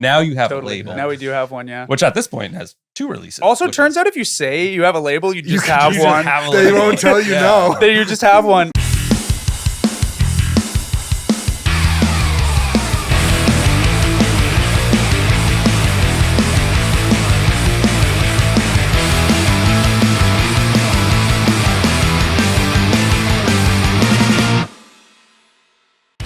Now you have Totally. a label. Now we do have one, yeah. Which at this point has 2 releases. Also, turns out if you say you have a label, you just have just one. have a They label. won't tell you no. Then you just have one.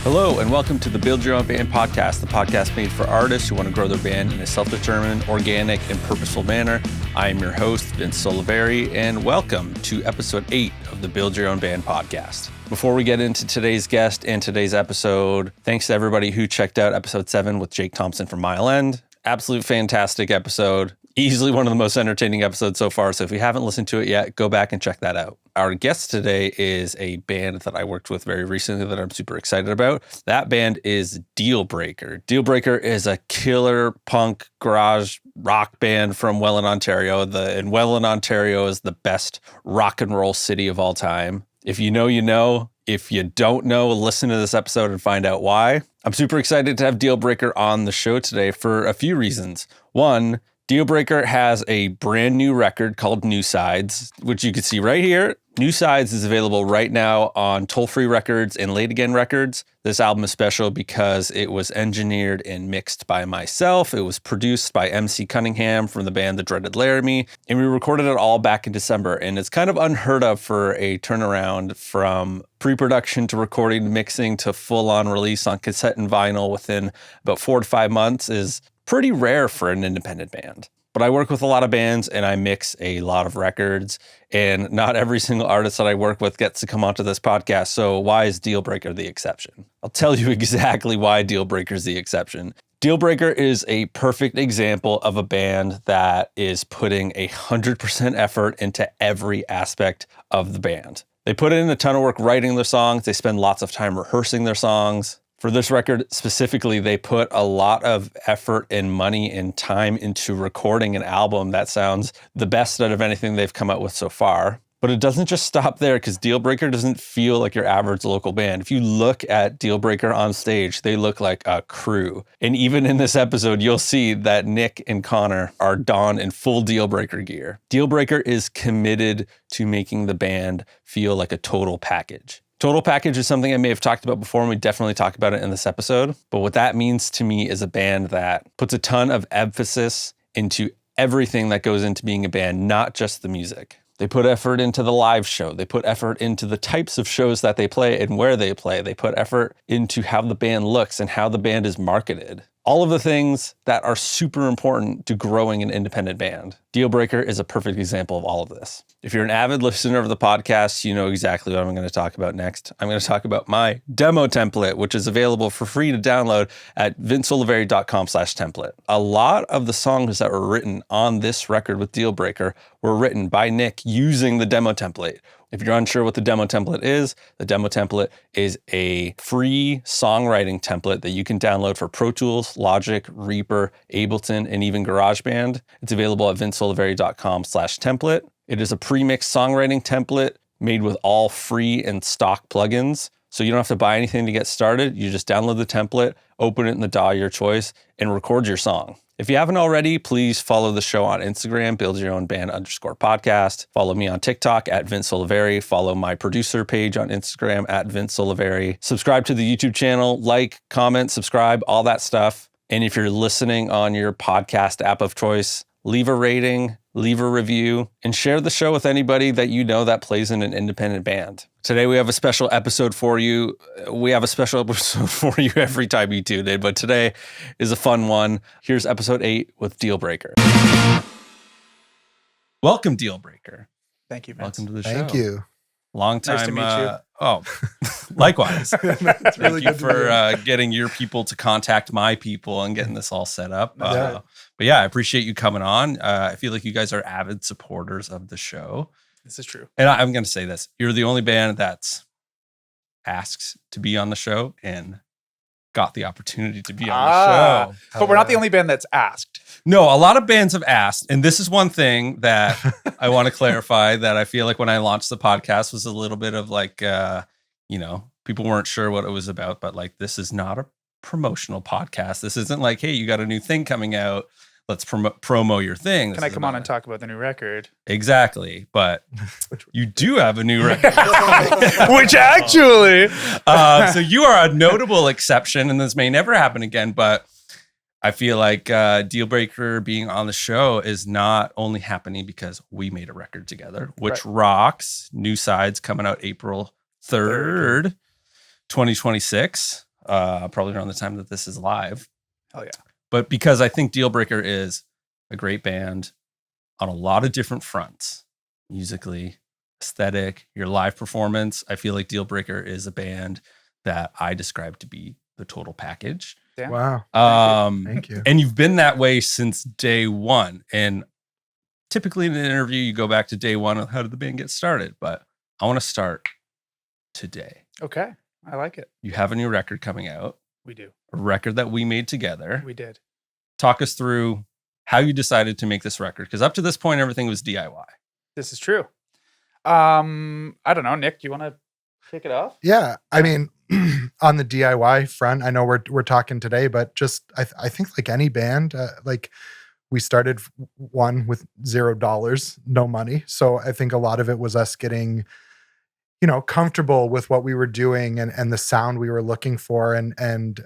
Hello, and welcome to the Build Your Own Band podcast, the podcast made for artists who want to grow their band in a self-determined, organic, and purposeful manner. I am your host, Vince Soliveri, and welcome to episode 8 of the Build Your Own Band podcast. Before we get into today's guest and today's episode, thanks to everybody who checked out episode 7 with Jake Thompson from Welland. Absolute fantastic episode. Easily one of the most entertaining episodes so far. So if you haven't listened to it yet, go back and check that out. Our guest today is a band that I worked with very recently that I'm super excited about. That band is Dealbreaker. Dealbreaker is a killer punk garage rock band from Welland, Ontario. And Welland, Ontario is the best rock and roll city of all time. If you know, you know. If you don't know, listen to this episode and find out why. I'm super excited to have Dealbreaker on the show today for a few reasons. One, Dealbreaker has a brand new record called New Sides, which you can see right here. New Sides is available right now on Toll Free Records and Late Again Records. This album is special because it was engineered and mixed by myself. It was produced by MC Cunningham from the band The Dreaded Laramie, and we recorded it all back in December. And it's kind of unheard of for a turnaround from pre-production to recording to mixing to full-on release on cassette and vinyl within about 4 to 5 months is pretty rare for an independent band. But I work with a lot of bands and I mix a lot of records, and not every single artist that I work with gets to come onto this podcast. So why is Dealbreaker the exception? I'll tell you exactly why Dealbreaker is the exception. Dealbreaker is a perfect example of a band that is putting 100% effort into every aspect of the band. They put in a ton of work writing their songs. They spend lots of time rehearsing their songs. For this record specifically, they put a lot of effort and money and time into recording an album that sounds the best out of anything they've come out with so far. But it doesn't just stop there, because Dealbreaker doesn't feel like your average local band. If you look at Dealbreaker on stage, they look like a crew. And even in this episode, you'll see that Nick and Connor are donned in full Dealbreaker gear. Dealbreaker is committed to making the band feel like a total package. Total package is something I may have talked about before, and we definitely talk about it in this episode. But what that means to me is a band that puts a ton of emphasis into everything that goes into being a band, not just the music. They put effort into the live show. They put effort into the types of shows that they play and where they play. They put effort into how the band looks and how the band is marketed. All of the things that are super important to growing an independent band. Dealbreaker is a perfect example of all of this. If you're an avid listener of the podcast, you know exactly what I'm going to talk about next. I'm going to talk about my demo template, which is available for free to download at vincesoliveri.com/template. A lot of the songs that were written on this record with Dealbreaker were written by Nick using the demo template. If you're unsure what the demo template is, the demo template is a free songwriting template that you can download for Pro Tools, Logic, Reaper, Ableton, and even GarageBand. It's available at vincesoliveri.com/template. It is a pre-mixed songwriting template made with all free and stock plugins. So you don't have to buy anything to get started. You just download the template, open it in the DAW of your choice, and record your song. If you haven't already, please follow the show on Instagram, buildyourownband_podcast. Follow me on TikTok at Vince Soliveri. Follow my producer page on Instagram at Vince Soliveri. Subscribe to the YouTube channel, like, comment, subscribe, all that stuff. And if you're listening on your podcast app of choice, leave a rating, leave a review, and share the show with anybody that you know that plays in an independent band. Today we have a special episode for you. We have a special episode for you every time you tune in, but today is a fun one. Here's episode 8 with Dealbreaker. Welcome, Dealbreaker. Thank you, Vince. Welcome to the show. Thank you. Long time. Nice to meet you. Likewise. It's really Thank you good to for getting your people to contact my people and getting this all set up. Yeah. But yeah, I appreciate you coming on. I feel like you guys are avid supporters of the show. This is true. And I'm going to say this. You're the only band that's asked to be on the show and got the opportunity to be on the show. But we're not the only band that's asked. No, a lot of bands have asked. And this is one thing that I want to clarify, that I feel like when I launched the podcast was a little bit of like, people weren't sure what it was about. But like, this is not a promotional podcast. This isn't like, hey, you got a new thing coming out. Let's promo your thing. Can I come on and talk about the new record? Exactly. But you do have a new record. Which actually. So you are a notable exception, and this may never happen again, but I feel like Dealbreaker being on the show is not only happening because we made a record together, which rocks. New Sides coming out April 3rd, 2026. Probably around the time that this is live. Oh, yeah. But because I think Dealbreaker is a great band on a lot of different fronts, musically, aesthetic, your live performance. I feel like Dealbreaker is a band that I describe to be the total package. Damn. Wow. Thank you. And you've been that way since day one. And typically in an interview, you go back to day one of how did the band get started? But I want to start today. Okay. I like it. You have a new record coming out. We do. A record that we made together. We did. Talk us through how you decided to make this record. Because up to this point, everything was DIY. This is true. I don't know. Nick, do you want to kick it off? Yeah. I mean, on the DIY front, I know we're talking today, but just, I think like any band, like we started one with $0, no money. So I think a lot of it was us getting, comfortable with what we were doing and the sound we were looking for. And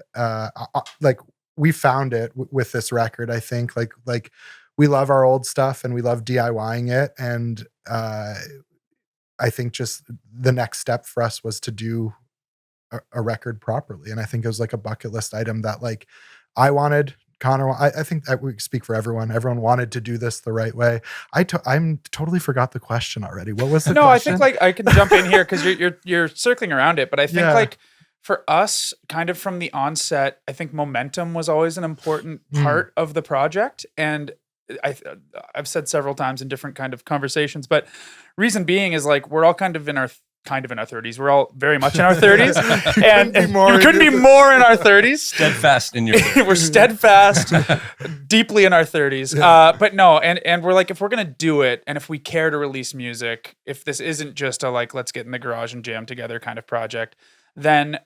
like we found it with this record. I think like we love our old stuff and we love DIYing it. And I think just the next step for us was to do a record properly. And I think it was like a bucket list item that like I wanted, Connor, I think that we speak for everyone. Everyone wanted to do this the right way. I'm totally forgot the question already. What was the question? I think like I can jump in here because you're circling around it. But I think like for us, kind of from the onset, I think momentum was always an important part of the project. And I've said several times in different kind of conversations, but reason being is like we're all kind of in our 30s. We're all very much in our 30s. And you couldn't be more in our 30s. Steadfast in your 30s. We're steadfast, deeply in our 30s. But no, and we're like, if we're going to do it, and if we care to release music, if this isn't just a like, let's get in the garage and jam together kind of project, then,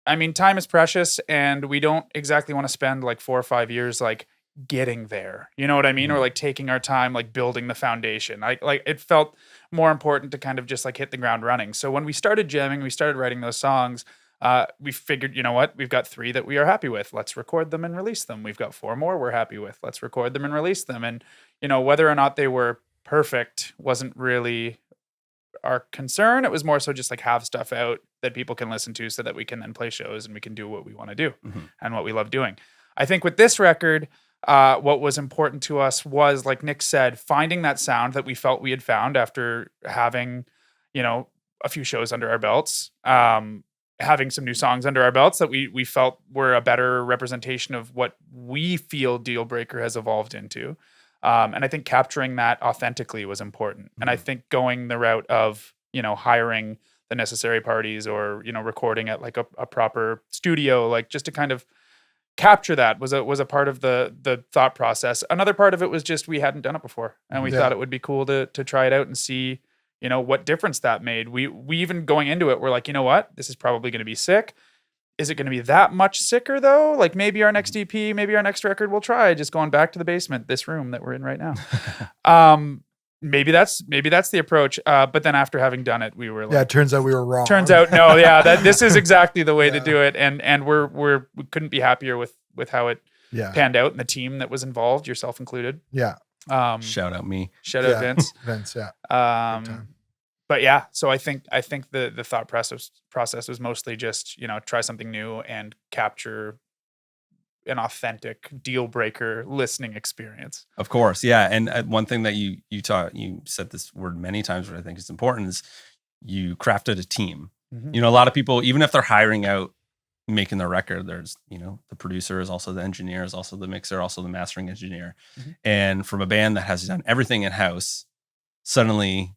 I mean, time is precious, and we don't exactly want to spend like 4 or 5 years like getting there. You know what I mean? Or like taking our time, like building the foundation. Like it felt more important to kind of just like hit the ground running. So when we started jamming, we started writing those songs, we figured, you know what? We've got 3 that we are happy with. Let's record them and release them. We've got 4 more we're happy with. Let's record them and release them. And, whether or not they were perfect wasn't really our concern. It was more so just like have stuff out that people can listen to so that we can then play shows and we can do what we want to do and what we love doing. I think with this record, what was important to us was, like Nick said, finding that sound that we felt we had found after having, a few shows under our belts, having some new songs under our belts that we felt were a better representation of what we feel Dealbreaker has evolved into. And I think capturing that authentically was important. And I think going the route of, hiring the necessary parties or, recording at like a proper studio, like just to kind of capture that was a part of the thought process. Another part of it was just we hadn't done it before, and we thought it would be cool to try it out and see, what difference that made. We even going into it, we're like, you know what, this is probably going to be sick. Is it going to be that much sicker though? Like maybe our next EP, maybe our next record, we'll try just going back to the basement, this room that we're in right now. Maybe that's the approach. But then after having done it, we were like, it turns out we were wrong. Turns out, no, this is exactly the way to do it. And we couldn't be happier with how it panned out and the team that was involved, yourself included. Yeah. Shout out me. Shout out Vince. Vince, yeah. But yeah, so I think the thought process was mostly just, try something new and capture an authentic Dealbreaker listening experience. Of course. Yeah. And one thing that you said this word many times, what I think is important is you crafted a team. A lot of people, even if they're hiring out, making the record, there's, the producer is also the engineer, is also the mixer, also the mastering engineer. And from a band that has done everything in-house, suddenly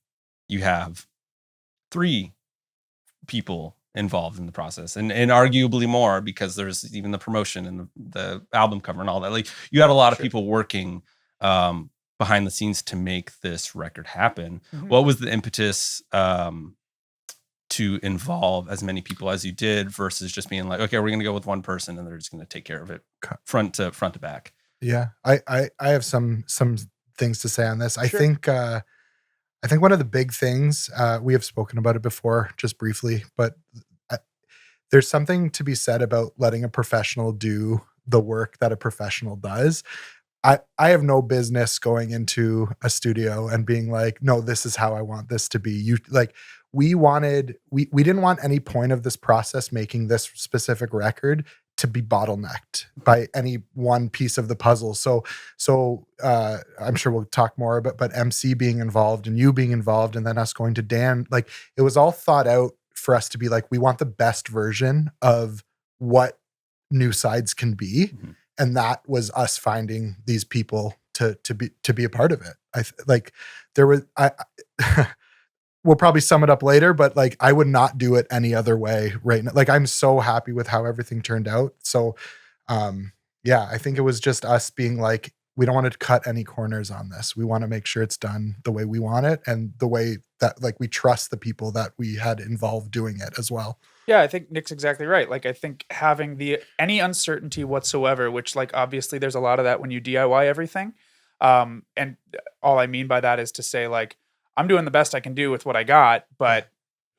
you have 3 people involved in the process, and arguably more because there's even the promotion and the album cover and all that. Like you had a lot of people working behind the scenes to make this record happen. What was the impetus to involve as many people as you did versus just being like, okay, we're going to go with one person and they're just going to take care of it front to back? Yeah. I have some things to say on this. Sure. I think one of the big things, we have spoken about it before, just briefly, but there's something to be said about letting a professional do the work that a professional does. I have no business going into a studio and being like, no, this is how I want this to be. We didn't want any point of this process making this specific record to be bottlenecked by any one piece of the puzzle. So I'm sure we'll talk more about, but MC being involved and you being involved and then us going to Dan, like it was all thought out for us to be like, we want the best version of what New Sides can be. Mm-hmm. And that was us finding these people to be a part of it. We'll probably sum it up later, but like, I would not do it any other way right now. Like, I'm so happy with how everything turned out. So, I think it was just us being like, we don't want to cut any corners on this. We want to make sure it's done the way we want it and the way that like we trust the people that we had involved doing it as well. Yeah, I think Nick's exactly right. Like, I think having any uncertainty whatsoever, which like obviously there's a lot of that when you DIY everything. And all I mean by that is to say like, I'm doing the best I can do with what I got, but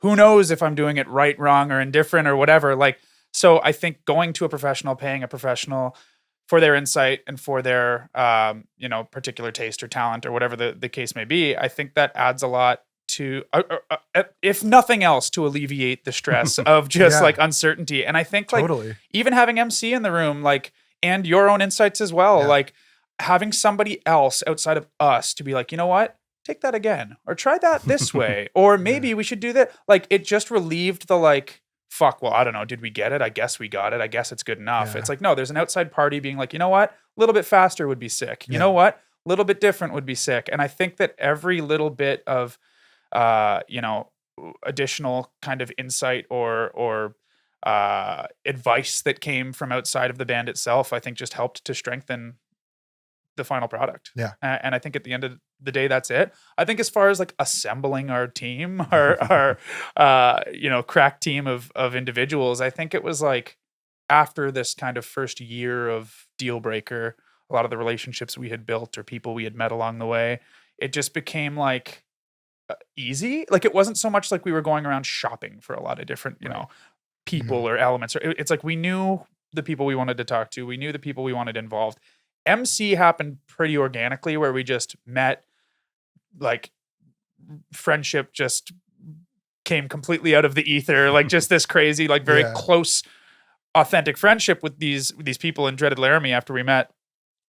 who knows if I'm doing it right, wrong, or indifferent or whatever. Like, so I think going to a professional, paying a professional for their insight and for their, particular taste or talent or whatever the case may be, I think that adds a lot to, if nothing else, to alleviate the stress of just like uncertainty. And I think like even having MC in the room, like, and your own insights as well, like having somebody else outside of us to be like, you know what? Take that again, or try that this way, or maybe we should do that. Like, it just relieved the like, fuck, well, I don't know. Did we get it? I guess we got it. I guess it's good enough. Yeah. It's like, no, there's an outside party being like, you know what? A little bit faster would be sick. You know what? A little bit different would be sick. And I think that every little bit of, additional kind of insight or advice that came from outside of the band itself, I think just helped to strengthen the final product. Yeah. And I think at the end of the day, that's it. I think as far as like assembling our team, our crack team of individuals, I think it was like after this kind of first year of Dealbreaker, a lot of the relationships we had built or people we had met along the way, it just became like easy. Like, it wasn't so much like we were going around shopping for a lot of different, people or elements. Or it's like we knew the people we wanted to talk to. We knew the people we wanted involved. MC happened pretty organically, where we just met, like friendship just came completely out of the ether, like just this crazy, like very close, authentic friendship with these people in dreaded Laramie after we met.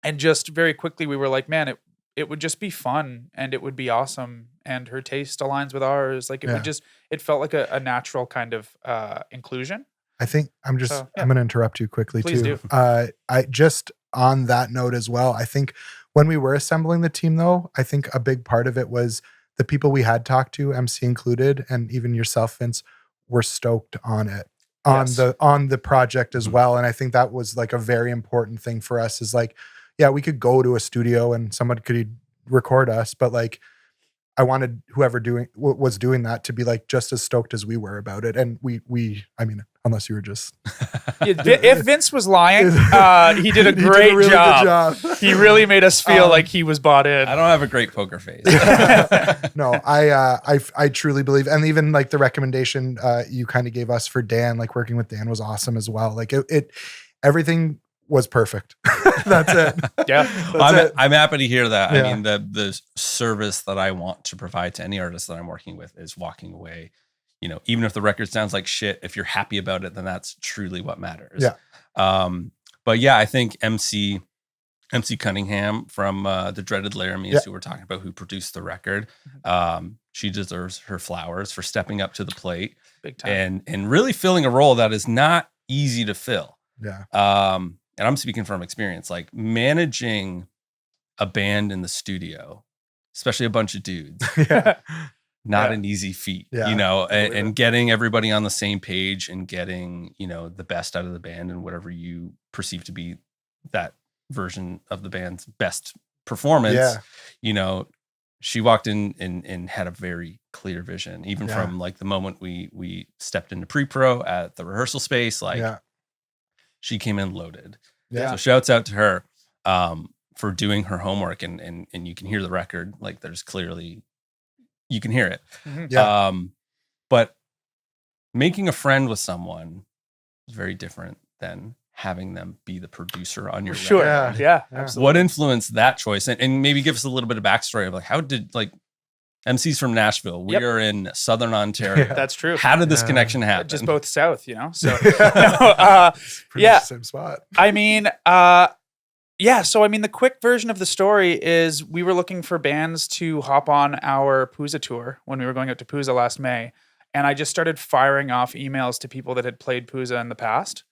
And just very quickly we were like, man, it would just be fun and it would be awesome. And her taste aligns with ours. Like it felt like a natural kind of inclusion. I think I'm going to interrupt you quickly. Please too. Do. I just on that note as well, I think when we were assembling the team though, I think a big part of it was the people we had talked to, MC included, and even yourself, Vince, were stoked on it, on the project as well. And I think that was like a very important thing for us is like, yeah, we could go to a studio and someone could record us, but like, I wanted whoever was doing that to be like just as stoked as we were about it. And I mean, unless you were just if Vince was lying, he did a great job. He really made us feel like he was bought in. I don't have a great poker face. No, I truly believe, and even like the recommendation you kind of gave us for Dan, like working with Dan was awesome as well. Like it everything was perfect. That's it. Yeah. I'm happy to hear that. Yeah. I mean, the service that I want to provide to any artist that I'm working with is walking away, even if the record sounds like shit, if you're happy about it, then that's truly what matters. Yeah. But yeah, I think MC Cunningham from the Dreaded Laramie, who we're talking about, who produced the record, she deserves her flowers for stepping up to the plate. Big time. And really filling a role that is not easy to fill. Yeah. And I'm speaking from experience, like managing a band in the studio, especially a bunch of dudes, not an easy feat, and getting everybody on the same page and getting, the best out of the band and whatever you perceive to be that version of the band's best performance, she walked in and had a very clear vision, even from like the moment we stepped into pre-pro at the rehearsal space. Like she came in loaded. Yeah. So shouts out to her for doing her homework, and you can hear the record. Like there's clearly, you can hear it. Yeah. But making a friend with someone is very different than having them be the producer on your record. Yeah, absolutely. What influenced that choice? And maybe give us a little bit of backstory of like, how did like MC's from Nashville? We are in Southern Ontario. That's true. How did this connection happen? Just both south, you know? So, Same spot. I mean, so I mean, the quick version of the story is we were looking for bands to hop on our Pooza tour when we were going out to Pooza last May. And I just started firing off emails to people that had played Pooza in the past.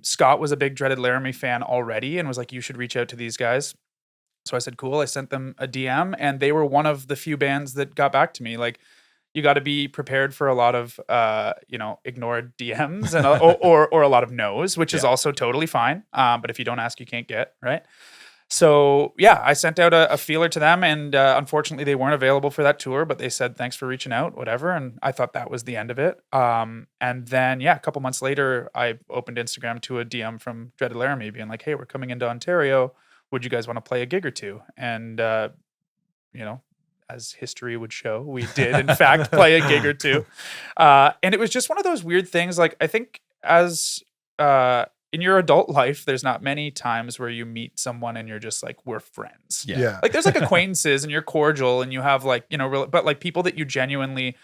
Scott was a big Dreaded Laramie fan already and was like, you should reach out to these guys. So I said, cool. I sent them a DM and they were one of the few bands that got back to me. Like, you got to be prepared for a lot of, ignored DMs and or a lot of no's, which is also totally fine. But if you don't ask, you can't get, right? So yeah, I sent out a feeler to them, and unfortunately they weren't available for that tour, but they said, thanks for reaching out, whatever. And I thought that was the end of it. And then, a couple months later, I opened Instagram to a DM from Dreaded Laramie being like, hey, we're coming into Ontario. Would you guys want to play a gig or two? And, as history would show, we did in fact play a gig or two. And it was just one of those weird things. Like, I think as, in your adult life, there's not many times where you meet someone and you're just like, we're friends. Yeah. Like there's like acquaintances and you're cordial and you have like, but like people that you genuinely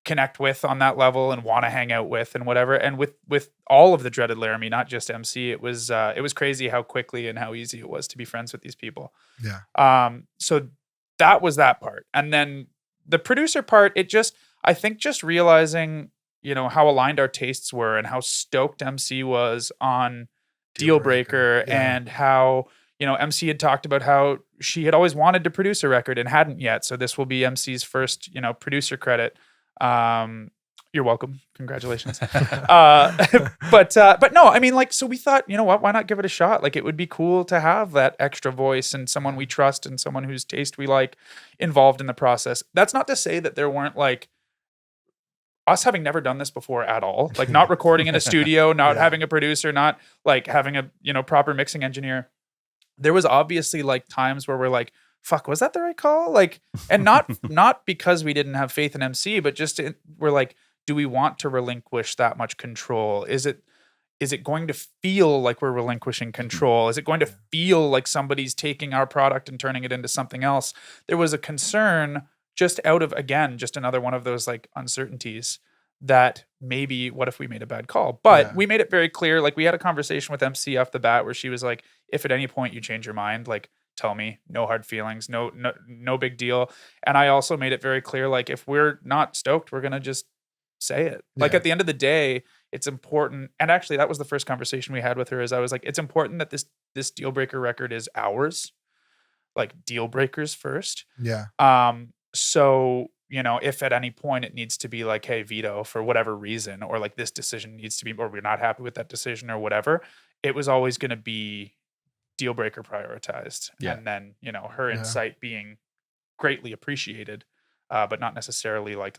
connect with on that level and want to hang out with and whatever. And with all of the Dreaded Laramie, not just MC, it was crazy how quickly and how easy it was to be friends with these people. Yeah. So that was that part. And then the producer part, I think just realizing, how aligned our tastes were and how stoked MC was on Dealbreaker and how, MC had talked about how she had always wanted to produce a record and hadn't yet. So this will be MC's first, producer credit. You're welcome. Congratulations. But no, I mean, like, so we thought, you know what, why not give it a shot? Like, it would be cool to have that extra voice and someone we trust and someone whose taste we like involved in the process. That's not to say that there weren't like, us having never done this before at all, like not recording in a studio, not having a producer, not like having a, proper mixing engineer. There was obviously like times where we're like, fuck, was that the right call? Like, and not because we didn't have faith in MC, but just we're like, do we want to relinquish that much control? Is it going to feel like we're relinquishing control? Is it going to feel like somebody's taking our product and turning it into something else? There was a concern just out of, again, just another one of those like uncertainties that maybe what if we made a bad call? But we made it very clear. Like we had a conversation with MC off the bat where she was like, if at any point you change your mind, like tell me, no hard feelings, no big deal. And I also made it very clear, like if we're not stoked, we're going to just say it. Like at the end of the day, it's important. And actually that was the first conversation we had with her is I was like, it's important that this Dealbreaker record is ours, like Dealbreakers first. Yeah. So, if at any point it needs to be like, hey, veto for whatever reason, or like this decision needs to be, or we're not happy with that decision or whatever, it was always going to be Dealbreaker prioritized. Yeah. And then, her insight being greatly appreciated, but not necessarily like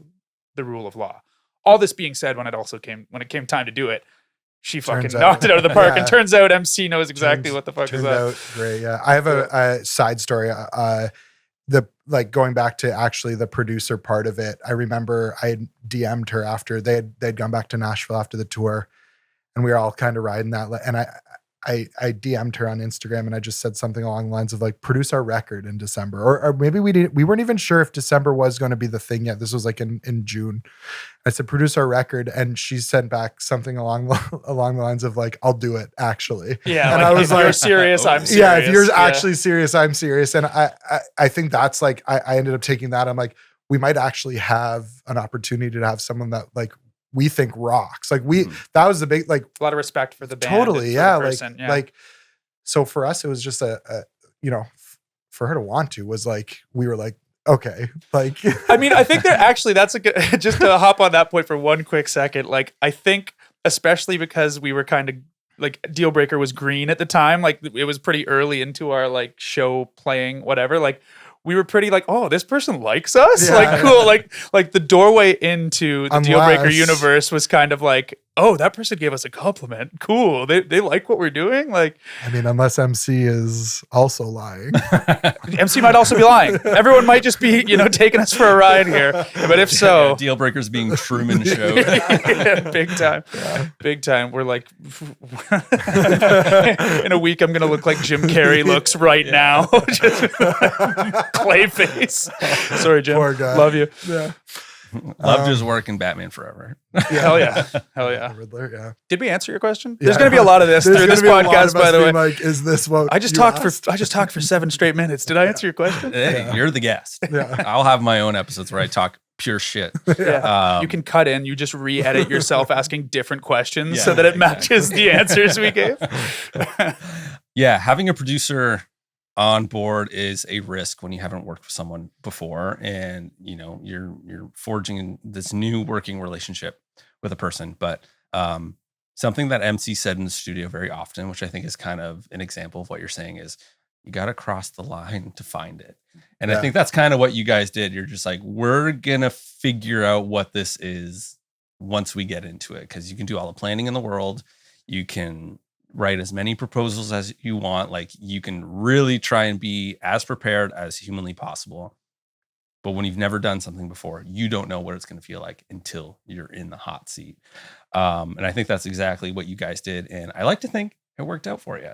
the rule of law. All this being said, when it came time to do it, she fucking knocked it out of the park. And turns out MC knows exactly what the fuck is that. Out great. Yeah. I have a side story. Going back to actually the producer part of it, I remember I had DM'd her after they'd gone back to Nashville after the tour, and we were all kind of riding that. And I DM'd her on Instagram and I just said something along the lines of like, produce our record in December, or maybe we weren't even sure if December was going to be the thing yet. This was like in June. I said, produce our record. And she sent back something along the lines of like, I'll do it actually. Yeah. And like, I was if you're serious, I'm serious. Yeah. If you're actually serious, I'm serious. And I think that's like, I ended up taking that. I'm like, we might actually have an opportunity to have someone that like, we think rocks. Like that was the big, like a lot of respect for the band. Totally. Yeah. The person, like, so for us, it was just for her to want to was like, we were like, okay. Like, I mean, I think that's a good, just to hop on that point for one quick second. Like, I think especially because we were kind of like Dealbreaker was green at the time, like it was pretty early into our like show playing, whatever. Like we were pretty like, oh, this person likes us. Yeah, like cool. Like the doorway into the Dealbreaker universe was kind of like, oh, that person gave us a compliment. Cool. They like what we're doing. Like, I mean, unless MC is also lying. MC might also be lying. Everyone might just be, taking us for a ride here. But if so, Dealbreaker's being Truman Show. Yeah, big time. Big time. We're like, in a week, I'm going to look like Jim Carrey looks right now. Just clay face. Sorry, Jim. Poor guy. Love you. Yeah. Loved his work in Batman Forever. Hell yeah. Hell yeah. Riddler, yeah. Did we answer your question? There's going to be a lot of this through this podcast, by the way. Like, is this what I just talked for 7 straight minutes. Did I answer your question? Hey, you're the guest. Yeah. I'll have my own episodes where I talk pure shit. Yeah. You can cut in. You just re-edit yourself asking different questions so that it matches the answers we gave. Yeah, having a producer on board is a risk when you haven't worked with someone before, and you're forging this new working relationship with a person. But something that MC said in the studio very often, which I think is kind of an example of what you're saying, is you got to cross the line to find it. And I think that's kind of what you guys did. You're just like, we're gonna figure out what this is once we get into it, because you can do all the planning in the world. You can write as many proposals as you want. Like, you can really try and be as prepared as humanly possible. But when you've never done something before, you don't know what it's going to feel like until you're in the hot seat. And I think that's exactly what you guys did. And I like to think it worked out for you.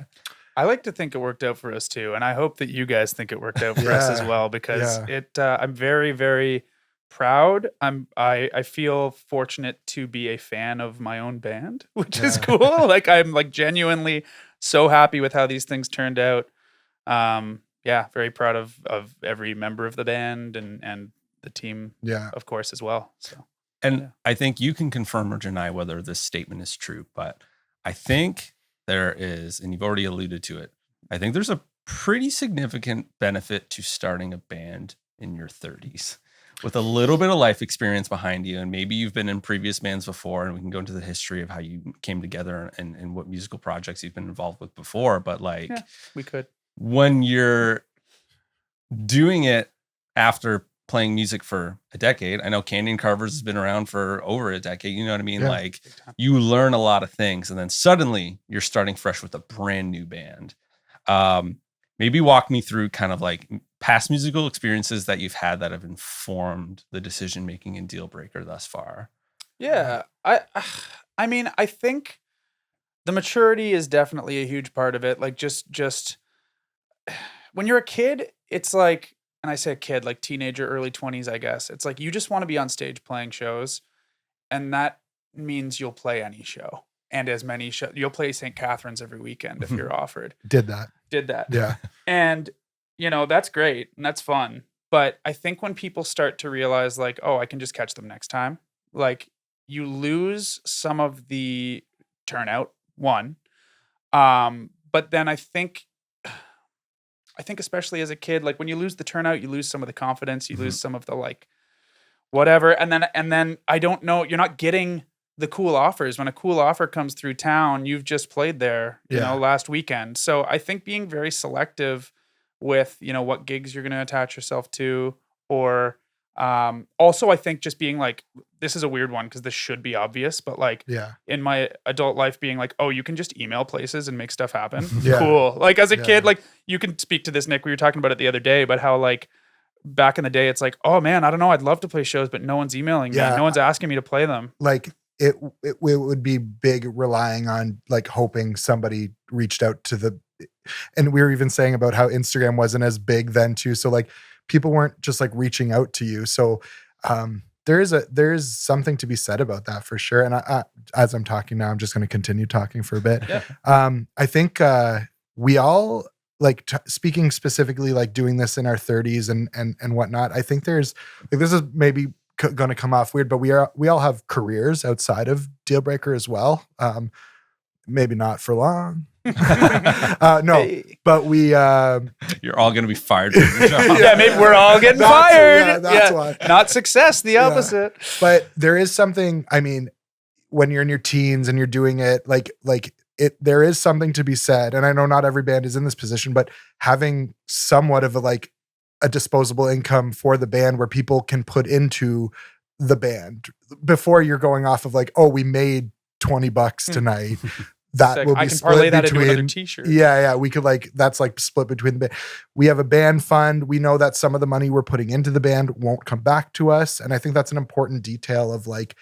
I like to think it worked out for us too. And I hope that you guys think it worked out for us as well, because I'm very, very proud. I feel fortunate to be a fan of my own band, which is cool. Like, I'm like genuinely so happy with how these things turned out. Very proud of every member of the band and the team, of course, as well. So, and I think you can confirm or deny whether this statement is true, but I think there is, and you've already alluded to it, I think there's a pretty significant benefit to starting a band in your 30s. With a little bit of life experience behind you, and maybe you've been in previous bands before, and we can go into the history of how you came together and what musical projects you've been involved with before. But we could. When you're doing it after playing music for a decade, I know Canyon Carvers has been around for over a decade. You know what I mean? Like, you learn a lot of things, and then suddenly you're starting fresh with a brand new band. Maybe walk me through kind of like past musical experiences that you've had that have informed the decision making in Dealbreaker thus far. Yeah, I mean, I think the maturity is definitely a huge part of it. Like, just when you're a kid, it's like, and I say a kid, like teenager, early 20s, I guess. It's like you just want to be on stage playing shows, and that means you'll play any show. And as many shows, you'll play St. Catherine's every weekend if you're offered. Did that. Yeah. And, that's great and that's fun. But I think when people start to realize, like, oh, I can just catch them next time, like, you lose some of the turnout, one. But then I think especially as a kid, like, when you lose the turnout, you lose some of the confidence, you lose some of the, like, whatever. And then I don't know, you're not getting the cool offers. When a cool offer comes through town, you've just played there, last weekend. So I think being very selective with, what gigs you're going to attach yourself to, or also I think just being like, this is a weird one because this should be obvious, but like in my adult life being like, oh, you can just email places and make stuff happen. Cool. Like, as a kid, like, you can speak to this, Nick, we were talking about it the other day, but how, like, back in the day, it's like, oh man, I don't know, I'd love to play shows, but no one's emailing me. No one's asking me to play them. Like, it would be big relying on, like, hoping somebody reached out to and we were even saying about how Instagram wasn't as big then too. So, like, people weren't just, like, reaching out to you. So there is something to be said about that for sure. And I, as I'm talking now, I'm just going to continue talking for a bit. I think we all, like, speaking specifically, like, doing this in our 30s and whatnot, I think there's, like, this is maybe going to come off weird, but we all have careers outside of Dealbreaker as well. Maybe not for long. No, but we you're all going to be fired from your job. Maybe we're all getting fired. That's why. Not success, the opposite. But there is something, I mean, when you're in your teens and you're doing it, there is something to be said. And I know not every band is in this position, but having somewhat of a, like, a disposable income for the band where people can put into the band before you're going off of like, oh, we made $20 tonight. That Sick. will be I can split parlay that between, into another t-shirt. Yeah. We could like, that's like split between the band. We have a band fund. We know that some of the money we're putting into the band won't come back to us. And I think that's an important detail of like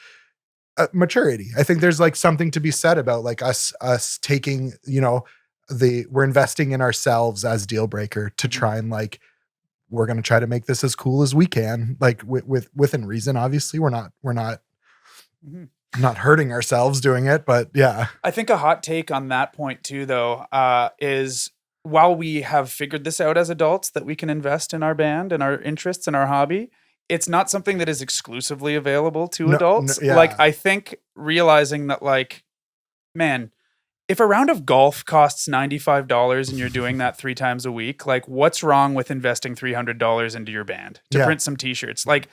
maturity. I think there's like something to be said about like us taking, we're investing in ourselves as Dealbreaker to try and like, we're going to try to make this as cool as we can, like within reason. Obviously we're not hurting ourselves doing it, but yeah. I think a hot take on that point too, though, is while we have figured this out as adults that we can invest in our band and our interests and our hobby, it's not something that is exclusively available to adults. Yeah. Like, I think realizing that, like, man, if a round of golf costs $95 and you're doing that 3 times a week, like, what's wrong with investing $300 into your band to print some t-shirts? Like,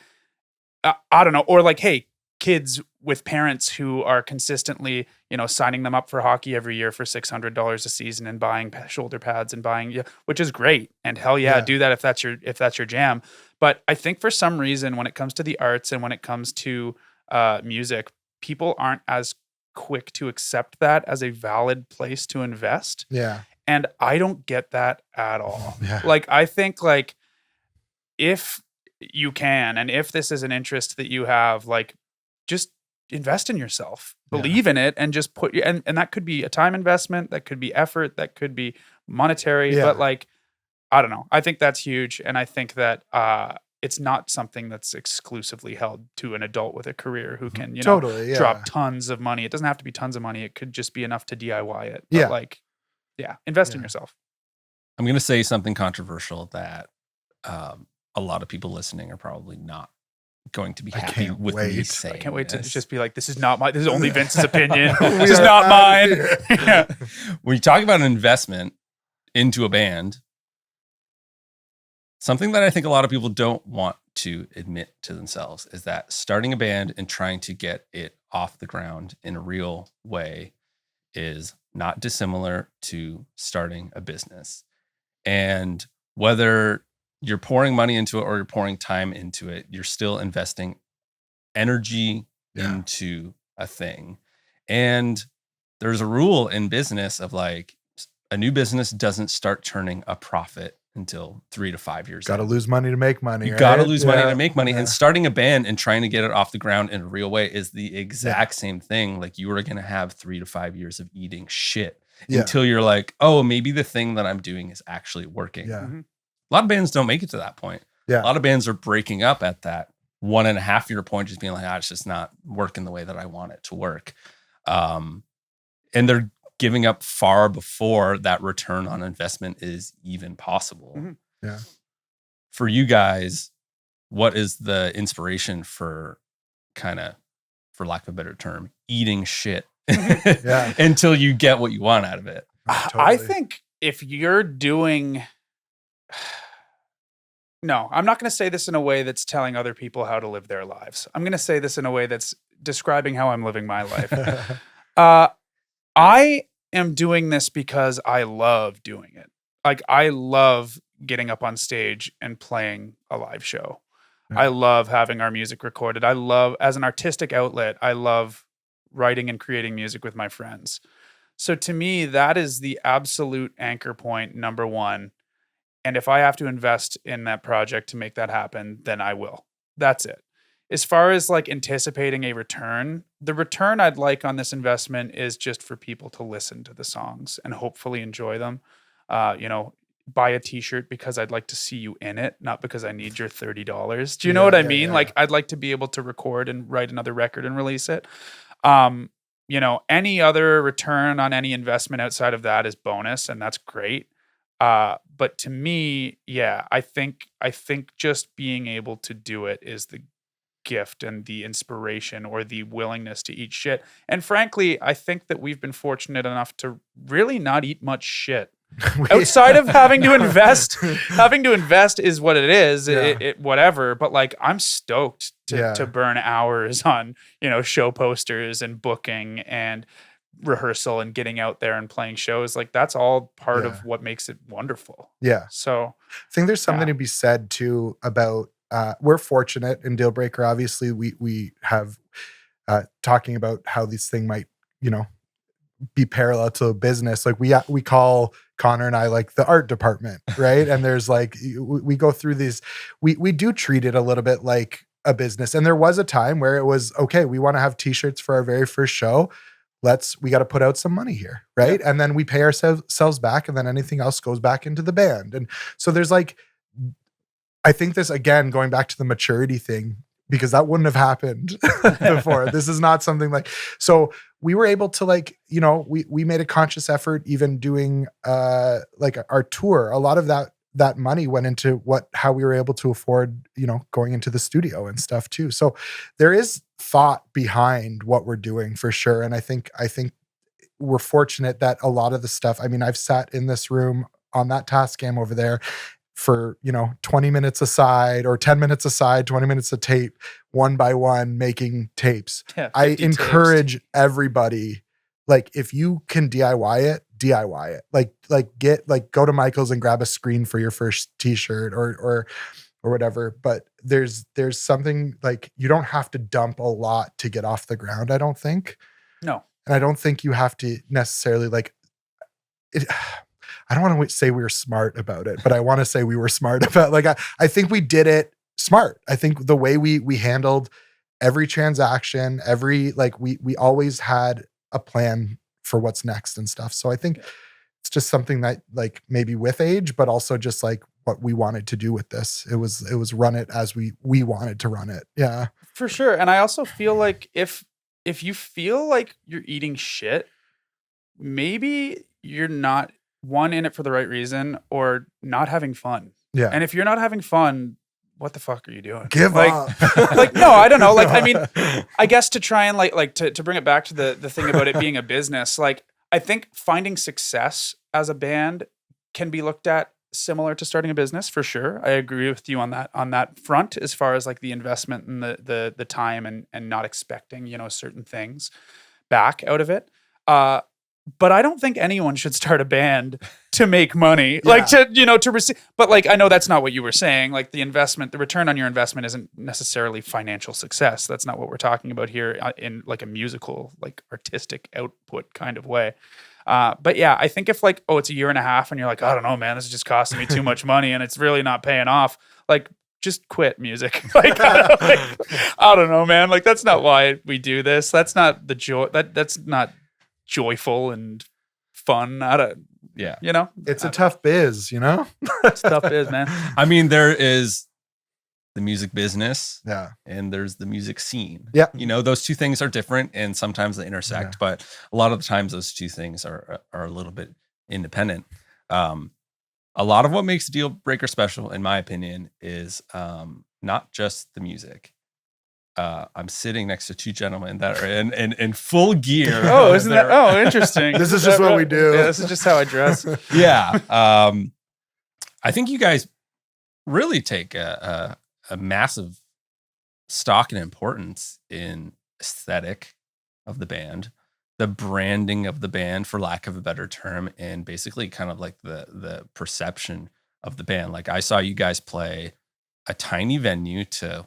I don't know. Or like, hey, kids with parents who are consistently, signing them up for hockey every year for $600 a season and buying shoulder pads and buying, which is great. And hell yeah, do that if that's your jam. But I think for some reason, when it comes to the arts and when it comes to music, people aren't as quick to accept that as a valid place to invest. Yeah. And I don't get that at all. Yeah. Like, I think like if you can, and if this is an interest that you have, like, just invest in yourself, believe in it, and just put, and that could be a time investment, that could be effort, that could be monetary, but like, I don't know. I think that's huge. And I think that, it's not something that's exclusively held to an adult with a career who can, drop tons of money. It doesn't have to be tons of money. It could just be enough to DIY it. But invest in yourself. I'm going to say something controversial that a lot of people listening are probably not going to be happy with me saying. I can't wait to just be like, this is only Vince's opinion. This is not mine. When you talk about an investment into a band, something that I think a lot of people don't want to admit to themselves is that starting a band and trying to get it off the ground in a real way is not dissimilar to starting a business. And whether you're pouring money into it or you're pouring time into it, you're still investing energy into a thing. And there's a rule in business of like, a new business doesn't start turning a profit until 3 to 5 years. Got to lose money to make money. You got to lose money to make money. And starting a band and trying to get it off the ground in a real way is the exact same thing. Like, you are going to have 3 to 5 years of eating shit until you're like, oh, maybe the thing that I'm doing is actually working. Yeah. Mm-hmm. A lot of bands don't make it to that point. Yeah. A lot of bands are breaking up at that 1.5 year point, just being like, it's just not working the way that I want it to work. And they're giving up far before that return on investment is even possible. Mm-hmm. Yeah. For you guys, what is the inspiration for kind of, for lack of a better term, eating shit until you get what you want out of it? Totally. I think if you're doing... No, I'm not going to say this in a way that's telling other people how to live their lives. I'm going to say this in a way that's describing how I'm living my life. I am doing this because I love doing it. Like, I love getting up on stage and playing a live show. I love having our music recorded. I love, as an artistic outlet, I love writing and creating music with my friends. So to me, that is the absolute anchor point, number one. And if I have to invest in that project to make that happen, then I will. That's it. As far as like anticipating a return, the return I'd like on this investment is just for people to listen to the songs and hopefully enjoy them. Buy a t-shirt because I'd like to see you in it, not because I need your $30. Do you know what I mean? Like, I'd like to be able to record and write another record and release it. Any other return on any investment outside of that is bonus, and that's great. But to me, I think just being able to do it is the gift and the inspiration or the willingness to eat shit. And frankly, I think that we've been fortunate enough to really not eat much shit outside of having to invest. Having to invest is what it is. It whatever. But like, I'm stoked to burn hours on, show posters and booking and rehearsal and getting out there and playing shows. Like that's all part Yeah. of what makes it wonderful. Yeah. So I think there's something to be said too about we're fortunate in Dealbreaker. Obviously, we have talking about how this thing might, be parallel to a business. Like we call Connor and I like the art department, right? And there's like we go through these. We do treat it a little bit like a business. And there was a time where it was okay. We want to have T-shirts for our very first show. We got to put out some money here, right? Yeah. And then we pay ourselves back, and then anything else goes back into the band. And so there's like, I think this again going back to the maturity thing, because that wouldn't have happened before. This is not something like, so we were able to like, we made a conscious effort even doing like our tour. A lot of that money went into how we were able to afford, going into the studio and stuff too. So there is thought behind what we're doing for sure. And I think we're fortunate that a lot of the stuff, I mean, I've sat in this room on that task cam over there for 20 minutes aside or 10 minutes aside, 20 minutes of tape, one by one making tapes. Yeah, I encourage everybody, like if you can DIY it. Like go to Michael's and grab a screen for your first t-shirt or whatever. But there's something like you don't have to dump a lot to get off the ground, I don't think. No. And I don't think you have to necessarily like it. I don't want to say we were smart about it, but I want to say we were smart about like I think we did it smart. I think the way we handled every transaction, we always had a plan for what's next and stuff. So I think it's just something that like maybe with age, but also just like what we wanted to do with this. It was run it as we wanted to run it. Yeah. For sure. And I also feel like if you feel like you're eating shit, maybe you're not in it for the right reason or not having fun. Yeah. And if you're not having fun, what the fuck are you doing? Give up. Like, no, I don't know. Like, I mean, I guess to try and like to bring it back to the thing about it being a business, like I think finding success as a band can be looked at similar to starting a business for sure. I agree with you on that front as far as like the investment and the time and not expecting, certain things back out of it. But I don't think anyone should start a band to make money, like to receive. But like, I know that's not what you were saying. Like the return on your investment isn't necessarily financial success. That's not what we're talking about here in like a musical, like artistic output kind of way. But yeah, I think if like, it's a year and a half and you're like, I don't know, man, this is just costing me too much money and it's really not paying off. Like, just quit music. Like, I don't know, man. Like, that's not why we do this. That's not the joy. That's not joyful and fun. It's a tough biz, It's a tough biz, man. I mean, there is the music business, and there's the music scene. Yeah, those two things are different, and sometimes they intersect. But a lot of the times, those two things are a little bit independent. A lot of what makes Dealbreaker special, in my opinion, is not just the music. I'm sitting next to two gentlemen that are in full gear. Oh, isn't that? Oh, interesting. This is just what we do. Yeah, this is just how I dress. Yeah. I think you guys really take a massive stock and importance in aesthetic of the band, the branding of the band, for lack of a better term, and basically kind of like the perception of the band. Like I saw you guys play a tiny venue to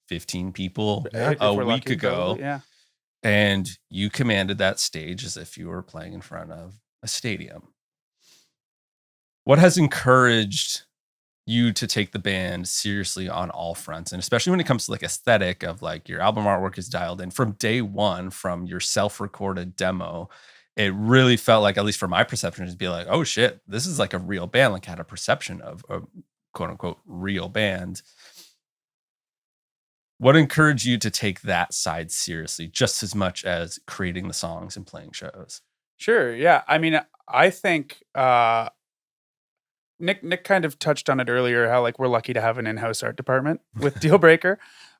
15 people a week ago. Probably, yeah. And you commanded that stage as if you were playing in front of a stadium. What has encouraged you to take the band seriously on all fronts? And especially when it comes to like aesthetic of like your album artwork is dialed in from day one, from your self-recorded demo. It really felt like, at least for my perception, to be like, oh shit, this is like a real band. Like I had a perception of a quote unquote real band. What encouraged you to take that side seriously just as much as creating the songs and playing shows? Sure. Yeah. I mean, I think Nick kind of touched on it earlier, how like we're lucky to have an in-house art department with Dealbreaker.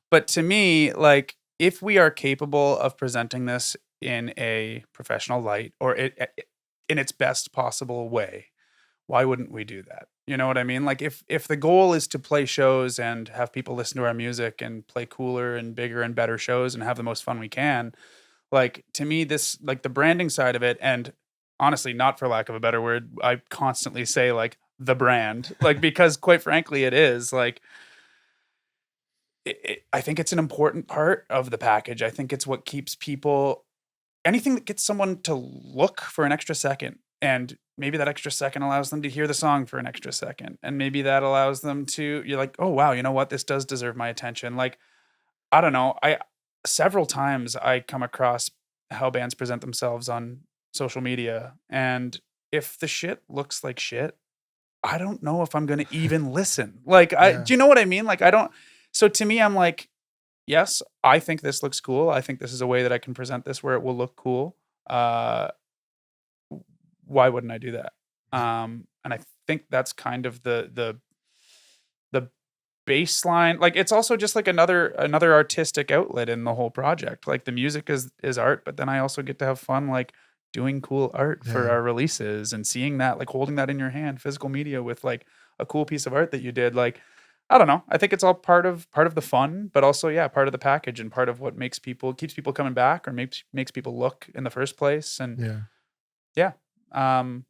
But to me, like if we are capable of presenting this in a professional light or in its best possible way, why wouldn't we do that? You know what I mean? Like if the goal is to play shows and have people listen to our music and play cooler and bigger and better shows and have the most fun we can, Like to me, this like the branding side of it, and honestly, not for lack of a better word, I constantly say like the brand, like because quite frankly, it is like. I think it's an important part of the package. I think it's what keeps people anything that gets someone to look for an extra second, and maybe that extra second allows them to hear the song for an extra second, and maybe that allows them to you're like, oh wow, you know what, this does deserve my attention. Like I don't know, I several times I come across how bands present themselves on social media, and if the shit looks like shit, I don't know if I'm gonna even listen. Like Yeah. do you know what I mean? Like I don't. So to me, I'm like, yes, I think this looks cool. I think this is a way that I can present this where it will look cool. Why wouldn't I do that? And I think that's kind of the baseline. Like it's also just like another artistic outlet in the whole project. Like the music is art, but then I also get to have fun like doing cool art for Yeah. our releases and seeing that, like holding that in your hand, physical media with like a cool piece of art that you did. Like I don't know. I think it's all part of the fun, but also part of the package and part of what keeps people coming back or makes people look in the first place. And Yeah. um,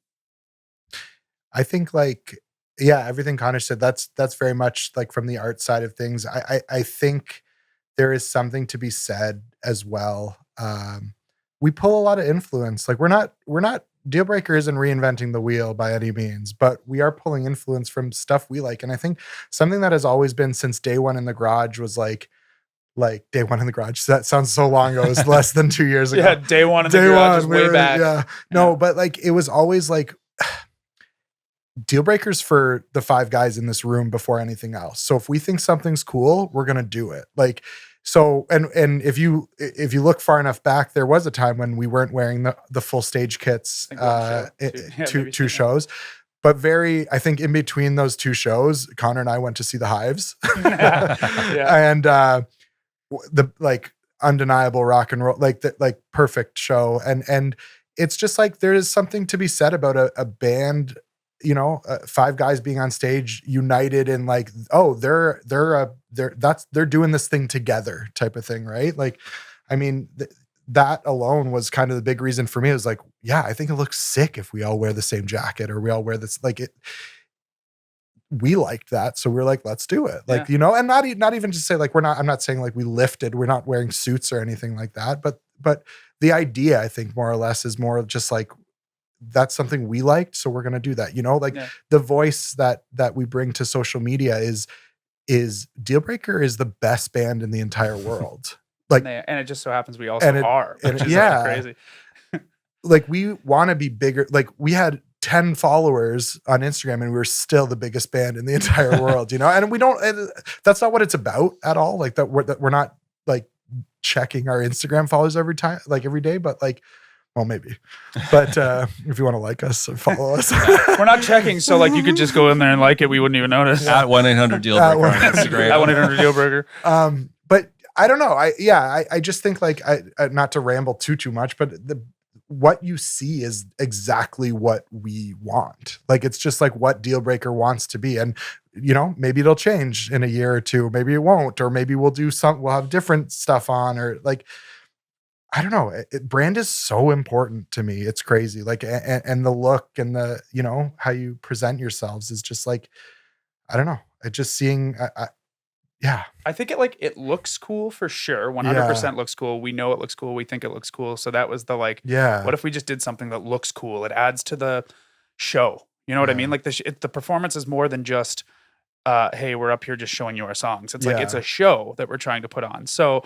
I think like, yeah, everything Connor said, that's very much like from the art side of things. I think there is something to be said as well. We pull a lot of influence. Like we're not Dealbreaker isn't reinventing the wheel by any means, but we are pulling influence from stuff we like. And I think something that has always been since day one in the garage was like day one in the garage. That sounds so long ago. It was less than 2 years ago. yeah, day one in the garage is way back. Yeah. No, but like it was always like Dealbreakers for the 5 guys in this room before anything else. So if we think something's cool, we're gonna do it. Like so, and if you look far enough back, there was a time when we weren't wearing the full stage kits two shows. But I think in between those 2 shows, Connor and I went to see the Hives. And the like undeniable rock and roll, like the like perfect show. And it's just like there is something to be said about a band, 5 guys being on stage united and like, oh, they're doing this thing together type of thing, right? Like, I mean, that alone was kind of the big reason for me. It was like, yeah, I think it looks sick if we all wear the same jacket or we all wear this, like it. We liked that, so we're like, let's do it. Like, and not even to say like I'm not saying like we lifted, we're not wearing suits or anything like that, but the idea, I think more or less is more of just like that's something we liked, so we're gonna do that. The voice that we bring to social media is Dealbreaker is the best band in the entire world. Like, and it just so happens we also are. Which is crazy. Like we want to be bigger. Like we had 10 followers on Instagram and we were still the biggest band in the entire world, and we don't, and that's not what it's about at all. Like that we're not like checking our Instagram followers every day, but like, well, maybe, but if you want to like us or follow us, we're not checking. So like you could just go in there and like it. We wouldn't even notice. At 1-800-DEALBREAKER on Instagram. At 1-800-DEALBREAKER. But I don't know. I just think like I not to ramble too much, but what you see is exactly what we want. Like, it's just like what Dealbreaker wants to be. And, maybe it'll change in a year or two. Maybe it won't, or maybe we'll have different stuff on, or like, I don't know. Brand is so important to me. It's crazy. Like, and the look and the, how you present yourselves is just like, I don't know. It just seeing, yeah. I think it looks cool for sure. 100% looks cool. We know it looks cool. We think it looks cool. So that was the what if we just did something that looks cool? It adds to the show. You know what I mean? Like the performance is more than just, hey, we're up here just showing you our songs. It's like, it's a show that we're trying to put on. So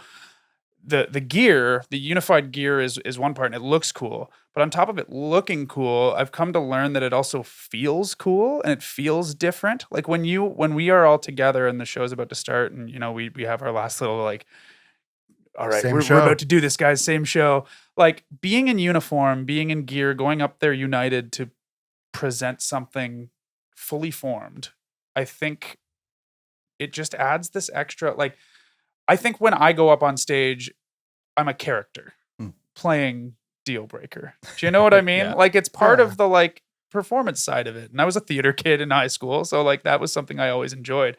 the gear, the unified gear is one part and it looks cool. But on top of it looking cool, I've come to learn that it also feels cool and it feels different. Like when we are all together and the show's about to start and we have our last little like, all right, we're about to do this, guys, same show. Like being in uniform, being in gear, going up there united to present something fully formed, I think it just adds this extra, like, I think when I go up on stage, I'm a character playing Dealbreaker. Do you know what I mean? Yeah. Like it's part of the like performance side of it. And I was a theater kid in high school, so like that was something I always enjoyed.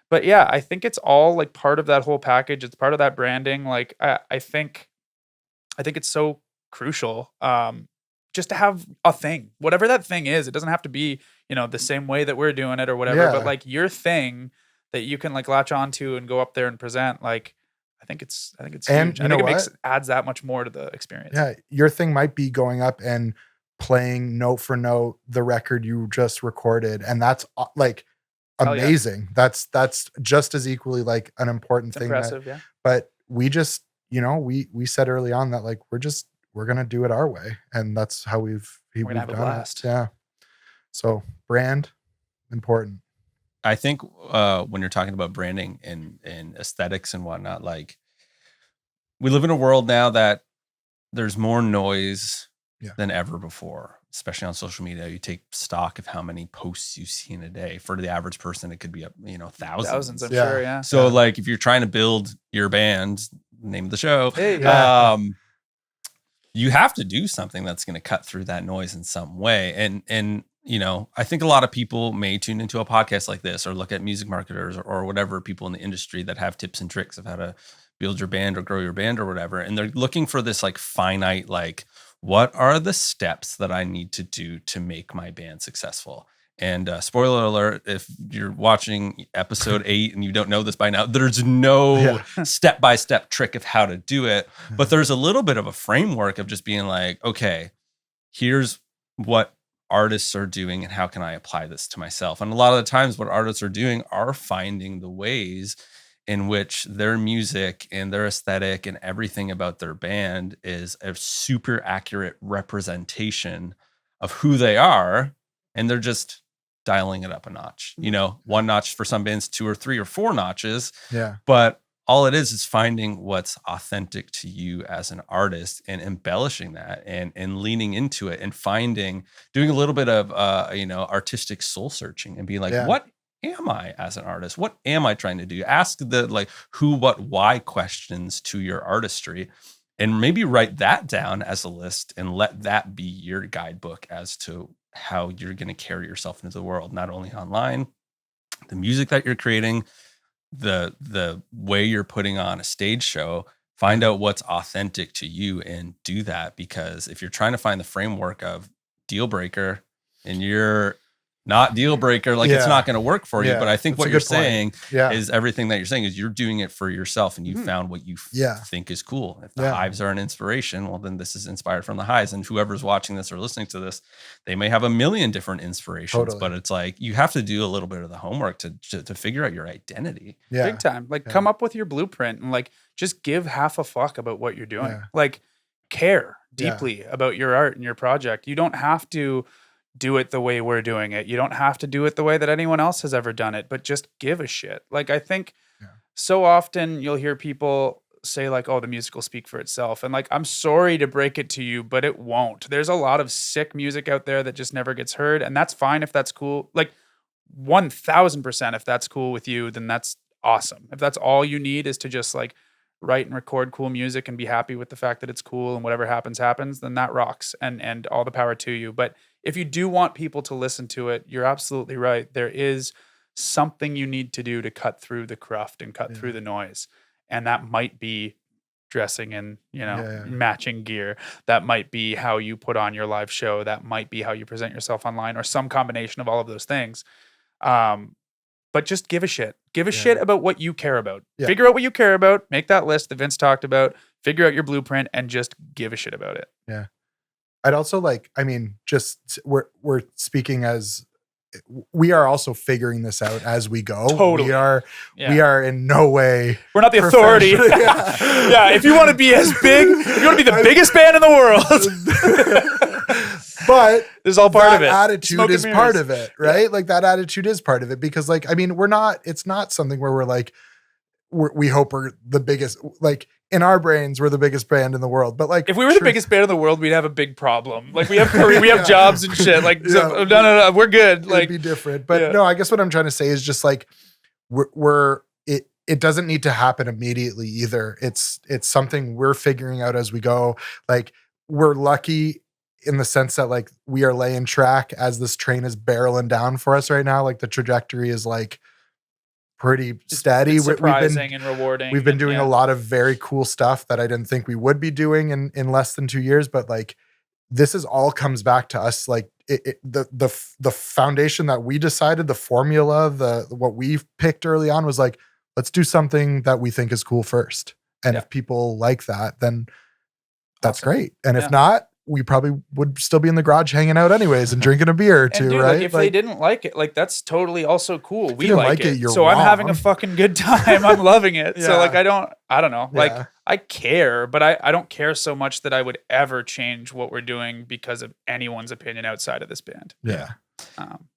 But yeah, I think it's all like part of that whole package. It's part of that branding. Like I think I think it's so crucial just to have a thing, whatever that thing is. It doesn't have to be, the same way that we're doing it or whatever, but like your thing that you can like latch onto and go up there and present. Like, I think it's And huge. you I know think it what? adds that much more to the experience. Yeah, your thing might be going up and playing note for note the record you just recorded, and that's like amazing. That's just as equally like an important It's thing. impressive, yeah. But we just, we said early on that like we're gonna do it our way, and that's how we've gonna have a done blast. it. Yeah. So brand important. I think when you're talking about branding and aesthetics and whatnot, like we live in a world now that there's more noise than ever before, especially on social media. You take stock of how many posts you see in a day. For the average person, it could be thousands. I'm sure, yeah. So like if you're trying to build your band, name of the show, you have to do something that's going to cut through that noise in some way. And I think a lot of people may tune into a podcast like this or look at music marketers or whatever people in the industry that have tips and tricks of how to build your band or grow your band or whatever. And they're looking for this like finite, like, what are the steps that I need to do to make my band successful? And spoiler alert, if you're watching episode 8 and you don't know this by now, there's no step-by-step trick of how to do it. But there's a little bit of a framework of just being like, okay, here's what artists are doing and how can I apply this to myself? And a lot of the times what artists are doing are finding the ways in which their music and their aesthetic and everything about their band is a super accurate representation of who they are. And they're just dialing it up a notch, one notch for some bands, 2 or 3 or 4 notches. Yeah. But all it is finding what's authentic to you as an artist and embellishing that and leaning into it and doing a little bit of, artistic soul searching and being like, what am I as an artist? What am I trying to do? Ask the like who, what, why questions to your artistry and maybe write that down as a list and let that be your guidebook as to how you're going to carry yourself into the world, not only online, the music that you're creating, the way you're putting on a stage show. Find out what's authentic to you and do that, because if you're trying to find the framework of Dealbreaker and you're not Dealbreaker, like it's not going to work for you. But I think what you're saying is everything that you're saying is you're doing it for yourself and you found what you think is cool. If the hives are an inspiration, well, then this is inspired from the hives. And whoever's watching this or listening to this, they may have a million different inspirations, but it's like you have to do a little bit of the homework to figure out your identity. Yeah. Big time. Like come up with your blueprint and like just give half a fuck about what you're doing. Like care deeply about your art and your project. You don't have to do it the way we're doing it. You don't have to do it the way that anyone else has ever done it, but just give a shit. Like I think so often you'll hear people say like, oh, the music will speak for itself. And like, I'm sorry to break it to you, but it won't. There's a lot of sick music out there that just never gets heard. And that's fine if that's cool. Like 1000% if that's cool with you, then that's awesome. If that's all you need is to just like write and record cool music and be happy with the fact that it's cool and whatever happens, then that rocks and all the power to you. But if you do want people to listen to it, you're absolutely right. There is something you need to do to cut through the cruft and cut through the noise. And that might be dressing in, matching gear. That might be how you put on your live show. That might be how you present yourself online or some combination of all of those things. But just give a shit. Give a shit about what you care about. Yeah. Figure out what you care about. Make that list that Vince talked about. Figure out your blueprint and just give a shit about it. Yeah. I'd also just we're speaking as we are also figuring this out as we go. Totally. We are in no way. We're not the authority. If you want to be as big, if you want to be the biggest band in the world. But this is all part of it. Attitude is part of it, right? Yeah. Like that attitude is part of it because it's not something where we're like, we hope we're the biggest, like in our brains, we're the biggest band in the world. But like, if we were the biggest band in the world, we'd have a big problem. Like we have we have jobs and shit. Like, no, we're good. Like, it'd be different. But no, I guess what I'm trying to say is just like, it doesn't need to happen immediately either. It's something we're figuring out as we go. Like we're lucky in the sense that like we are laying track as this train is barreling down for us right now. Like the trajectory is like pretty steady. It's surprising and rewarding. We've been doing a lot of very cool stuff that I didn't think we would be doing in less than 2 years. But like, this is all comes back to us. Like the foundation that we decided, the formula, what we picked early on was like, let's do something that we think is cool first. And if people like that, then that's great. And if not, we probably would still be in the garage hanging out anyways and drinking a beer or two, dude, right? Like if they didn't like it, like that's totally also cool. We like it. you're so wrong. I'm having a fucking good time. I'm loving it. So like I don't know. Yeah. Like I care, but I don't care so much that I would ever change what we're doing because of anyone's opinion outside of this band. Yeah.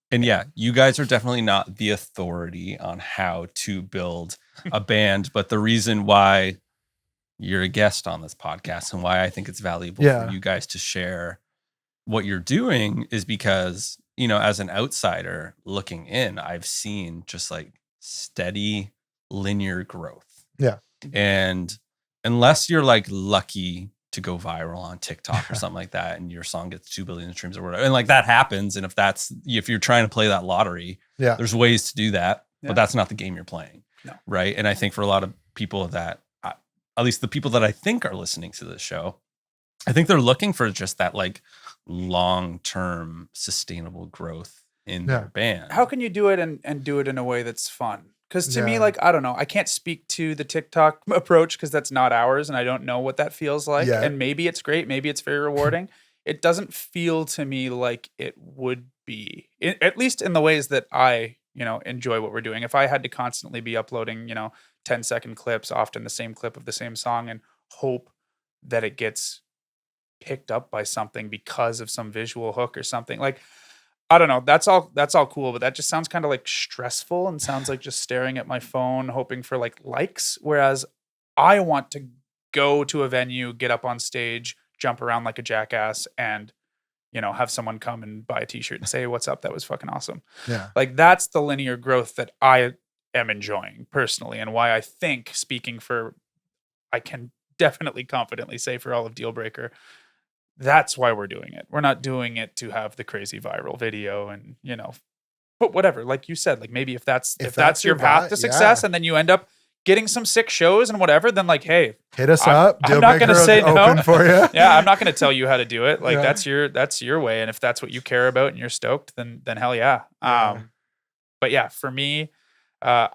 And yeah, you guys are definitely not the authority on how to build a band, but the reason why you're a guest on this podcast and why I think it's valuable for you guys to share what you're doing is because, you know, as an outsider looking in, I've seen just like steady linear growth. Yeah. And unless you're like lucky to go viral on TikTok or something like that, and your song gets 2 billion streams or whatever, and like that happens. And if you're trying to play that lottery, there's ways to do that, but that's not the game you're playing. No. Right. And I think for a lot of people that, at least the people that I think are listening to this show, I think they're looking for just that like long-term sustainable growth in their band. How can you do it and do it in a way that's fun? Because to me, like, I don't know, I can't speak to the TikTok approach because that's not ours and I don't know what that feels like. Yeah. And maybe it's great. Maybe it's very rewarding. It doesn't feel to me like it would be, at least in the ways that I, you know, enjoy what we're doing. If I had to constantly be uploading, you know, 10-second clips, often the same clip of the same song, and hope that it gets picked up by something because of some visual hook or something, like, I don't know. That's all cool, but that just sounds kind of like stressful and sounds like just staring at my phone, hoping for like likes. Whereas I want to go to a venue, get up on stage, jump around like a jackass, and, you know, have someone come and buy a t-shirt and say, "What's up? That was fucking awesome." Yeah. Like that's the linear growth that I am enjoying personally, and why I think, speaking for, I can definitely confidently say for all of Dealbreaker, that's why we're doing it. We're not doing it to have the crazy viral video and, you know, but whatever, like you said, like maybe if that's your path to success, and then you end up getting some sick shows and whatever, then like, hey, hit us up. I'm not going to say no. Open for you. Yeah, I'm not going to tell you how to do it. Like that's your way, and if that's what you care about and you're stoked, then hell yeah. But yeah, for me, I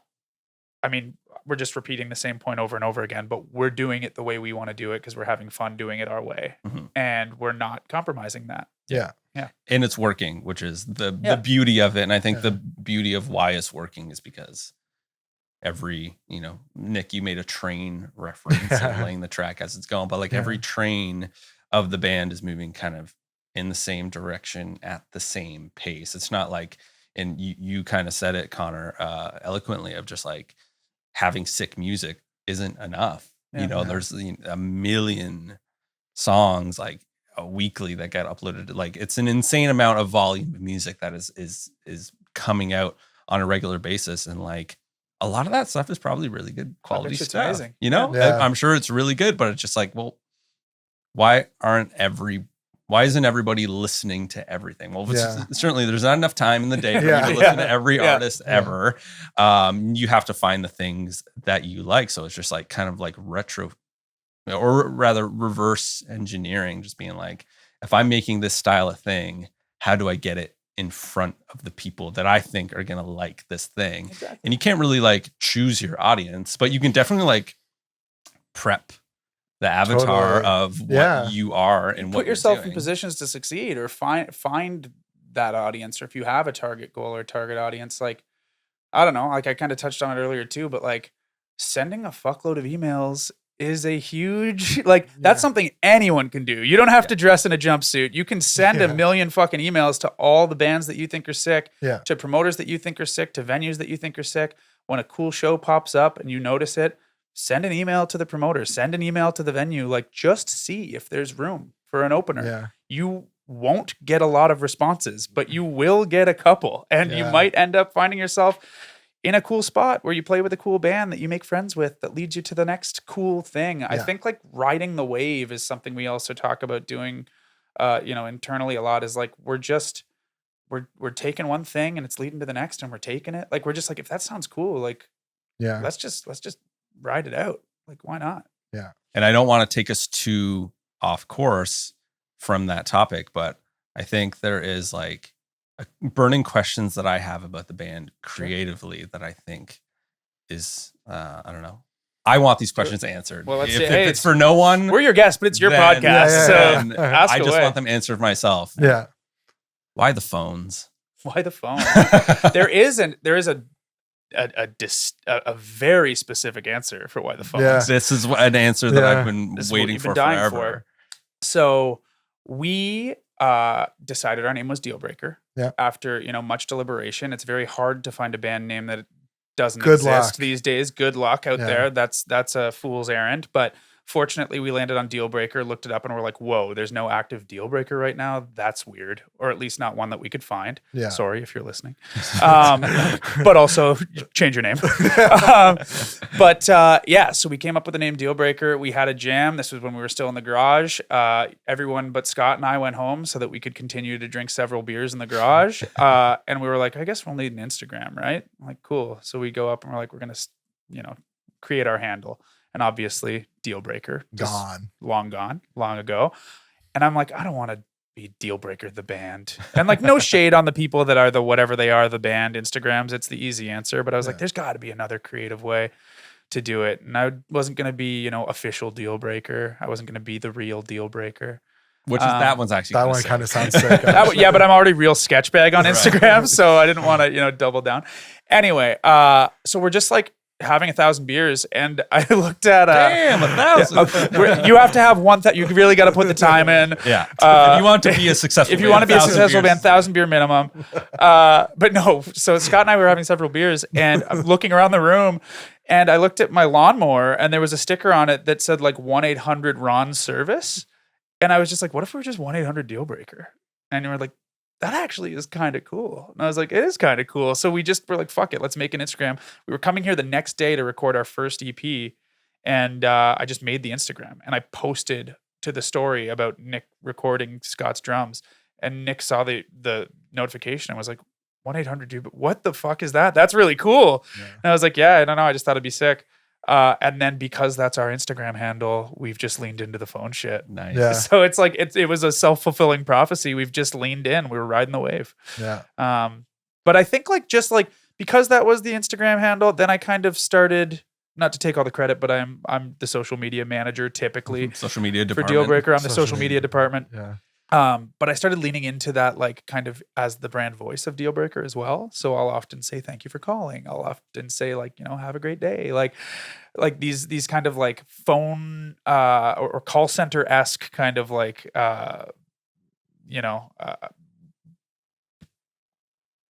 mean, we're just repeating the same point over and over again, but we're doing it the way we want to do it because we're having fun doing it our way, and we're not compromising that. Yeah. Yeah. And it's working, which is the beauty of it. And I think the beauty of why it's working is because every, you know, Nick, you made a train reference and laying the track as it's going, but like every train of the band is moving kind of in the same direction at the same pace. It's not like, and you kind of said it, Connor, eloquently, of just like having sick music isn't enough. You know, there's a million songs like weekly that get uploaded. Like it's an insane amount of volume of music that is coming out on a regular basis. And like a lot of that stuff is probably really good quality stuff. Amazing. You know, I'm sure it's really good, but it's just like, well, why isn't everybody listening to everything? Well, certainly there's not enough time in the day for you to listen to every artist ever. You have to find the things that you like. So it's just like kind of like retro, or rather reverse engineering, just being like, if I'm making this style of thing, how do I get it in front of the people that I think are going to like this thing? Exactly. And you can't really like choose your audience, but you can definitely like prep the avatar of what you are and what put yourself in positions to succeed, or find that audience. Or if you have a target goal or target audience, like, I don't know, like I kind of touched on it earlier too, but like sending a fuckload of emails is a huge, like that's something anyone can do. You don't have to dress in a jumpsuit. You can send a million fucking emails to all the bands that you think are sick, to promoters that you think are sick, to venues that you think are sick. When a cool show pops up and you notice it, send an email to the promoter, send an email to the venue, like just see if there's room for an opener. Yeah. You won't get a lot of responses, but you will get a couple, and you might end up finding yourself in a cool spot where you play with a cool band that you make friends with that leads you to the next cool thing. I think like riding the wave is something we also talk about doing, you know, internally a lot, is like, we're taking one thing and it's leading to the next, and we're taking it. Like, we're just like, if that sounds cool, like Yeah. let's just ride it out. Like, why not? Yeah. And I don't want to take us too off course from that topic, but I think there is like burning questions that I have about the band creatively that I think is, I don't know. I want these questions answered. Well, let's if, say, if hey, it's for no one, we're your guest, but it's your then- podcast. then So ask I just away. want them answered myself. Yeah. Why the phones? Why the phone? there is a very specific answer for why the phone. Yeah. This is an answer that Yeah. I've been This is what waiting you've for been dying forever. for. So we decided our name was Dealbreaker. Yeah. After much deliberation, it's very hard to find a band name that doesn't Good exist luck. these days. Good luck out Yeah. there. That's a fool's errand. But fortunately, we landed on Dealbreaker, looked it up, and we're like, whoa, there's no active Dealbreaker right now. That's weird, or at least not one that we could find. Yeah. Sorry if you're listening. But also change your name. Yeah, so we came up with the name Dealbreaker. We had a jam. This was when we were still in the garage. Everyone but Scott and I went home so that we could continue to drink several beers in the garage. And we were like, I guess we'll need an Instagram, right? I'm like, cool. So we go up and we're like, we're going to, create our handle. And obviously, Dealbreaker. just Gone. Long gone, long ago. And I'm like, I don't want to be Dealbreaker the band. And like, no shade on the people that are the whatever they are, the band Instagrams. It's the easy answer. But I was like, there's got to be another creative way to do it. And I wasn't going to be, official Dealbreaker. I wasn't going to be the real Dealbreaker. Which is that one's actually That kinda one sick. kind of sounds sick. Yeah, but I'm already real sketch bag on Instagram. So I didn't want to, double down. Anyway, so we're just like having 1,000 beers, and I looked at Damn, 1,000. you have to have you really got to put the time in. Yeah. If you want to be a successful If you band, want to be a 1,000 successful beers. band, 1,000 beer minimum. But no, so Scott and I were having several beers, and I'm looking around the room, and I looked at my lawnmower, and there was a sticker on it that said like 1-800-RON service. And I was just like, what if we were just 1-800-Dealbreaker? And we were like, that actually is kind of cool. And I was like, it is kind of cool. So we just were like, fuck it, let's make an Instagram. We were coming here the next day to record our first EP. And I just made the Instagram. And I posted to the story about Nick recording Scott's drums. And Nick saw the notification and was like, 1-800-Dealbreaker, what the fuck is that? That's really cool. Yeah. And I was like, yeah, I don't know. I just thought it'd be sick. And then because that's our Instagram handle, we've just leaned into the phone shit. Nice. Yeah. So it's like it was a self-fulfilling prophecy. We've just leaned in. We were riding the wave. Yeah. But I think because that was the Instagram handle, then I kind of started, not to take all the credit, but I'm the social media manager typically Social media for department. Dealbreaker. I'm the Social social media media. department. Yeah. But I started leaning into that, like kind of as the brand voice of Dealbreaker as well. So I'll often say, thank you for calling. I'll often say like, have a great day. Like these kind of like phone, or call center-esque kind of like,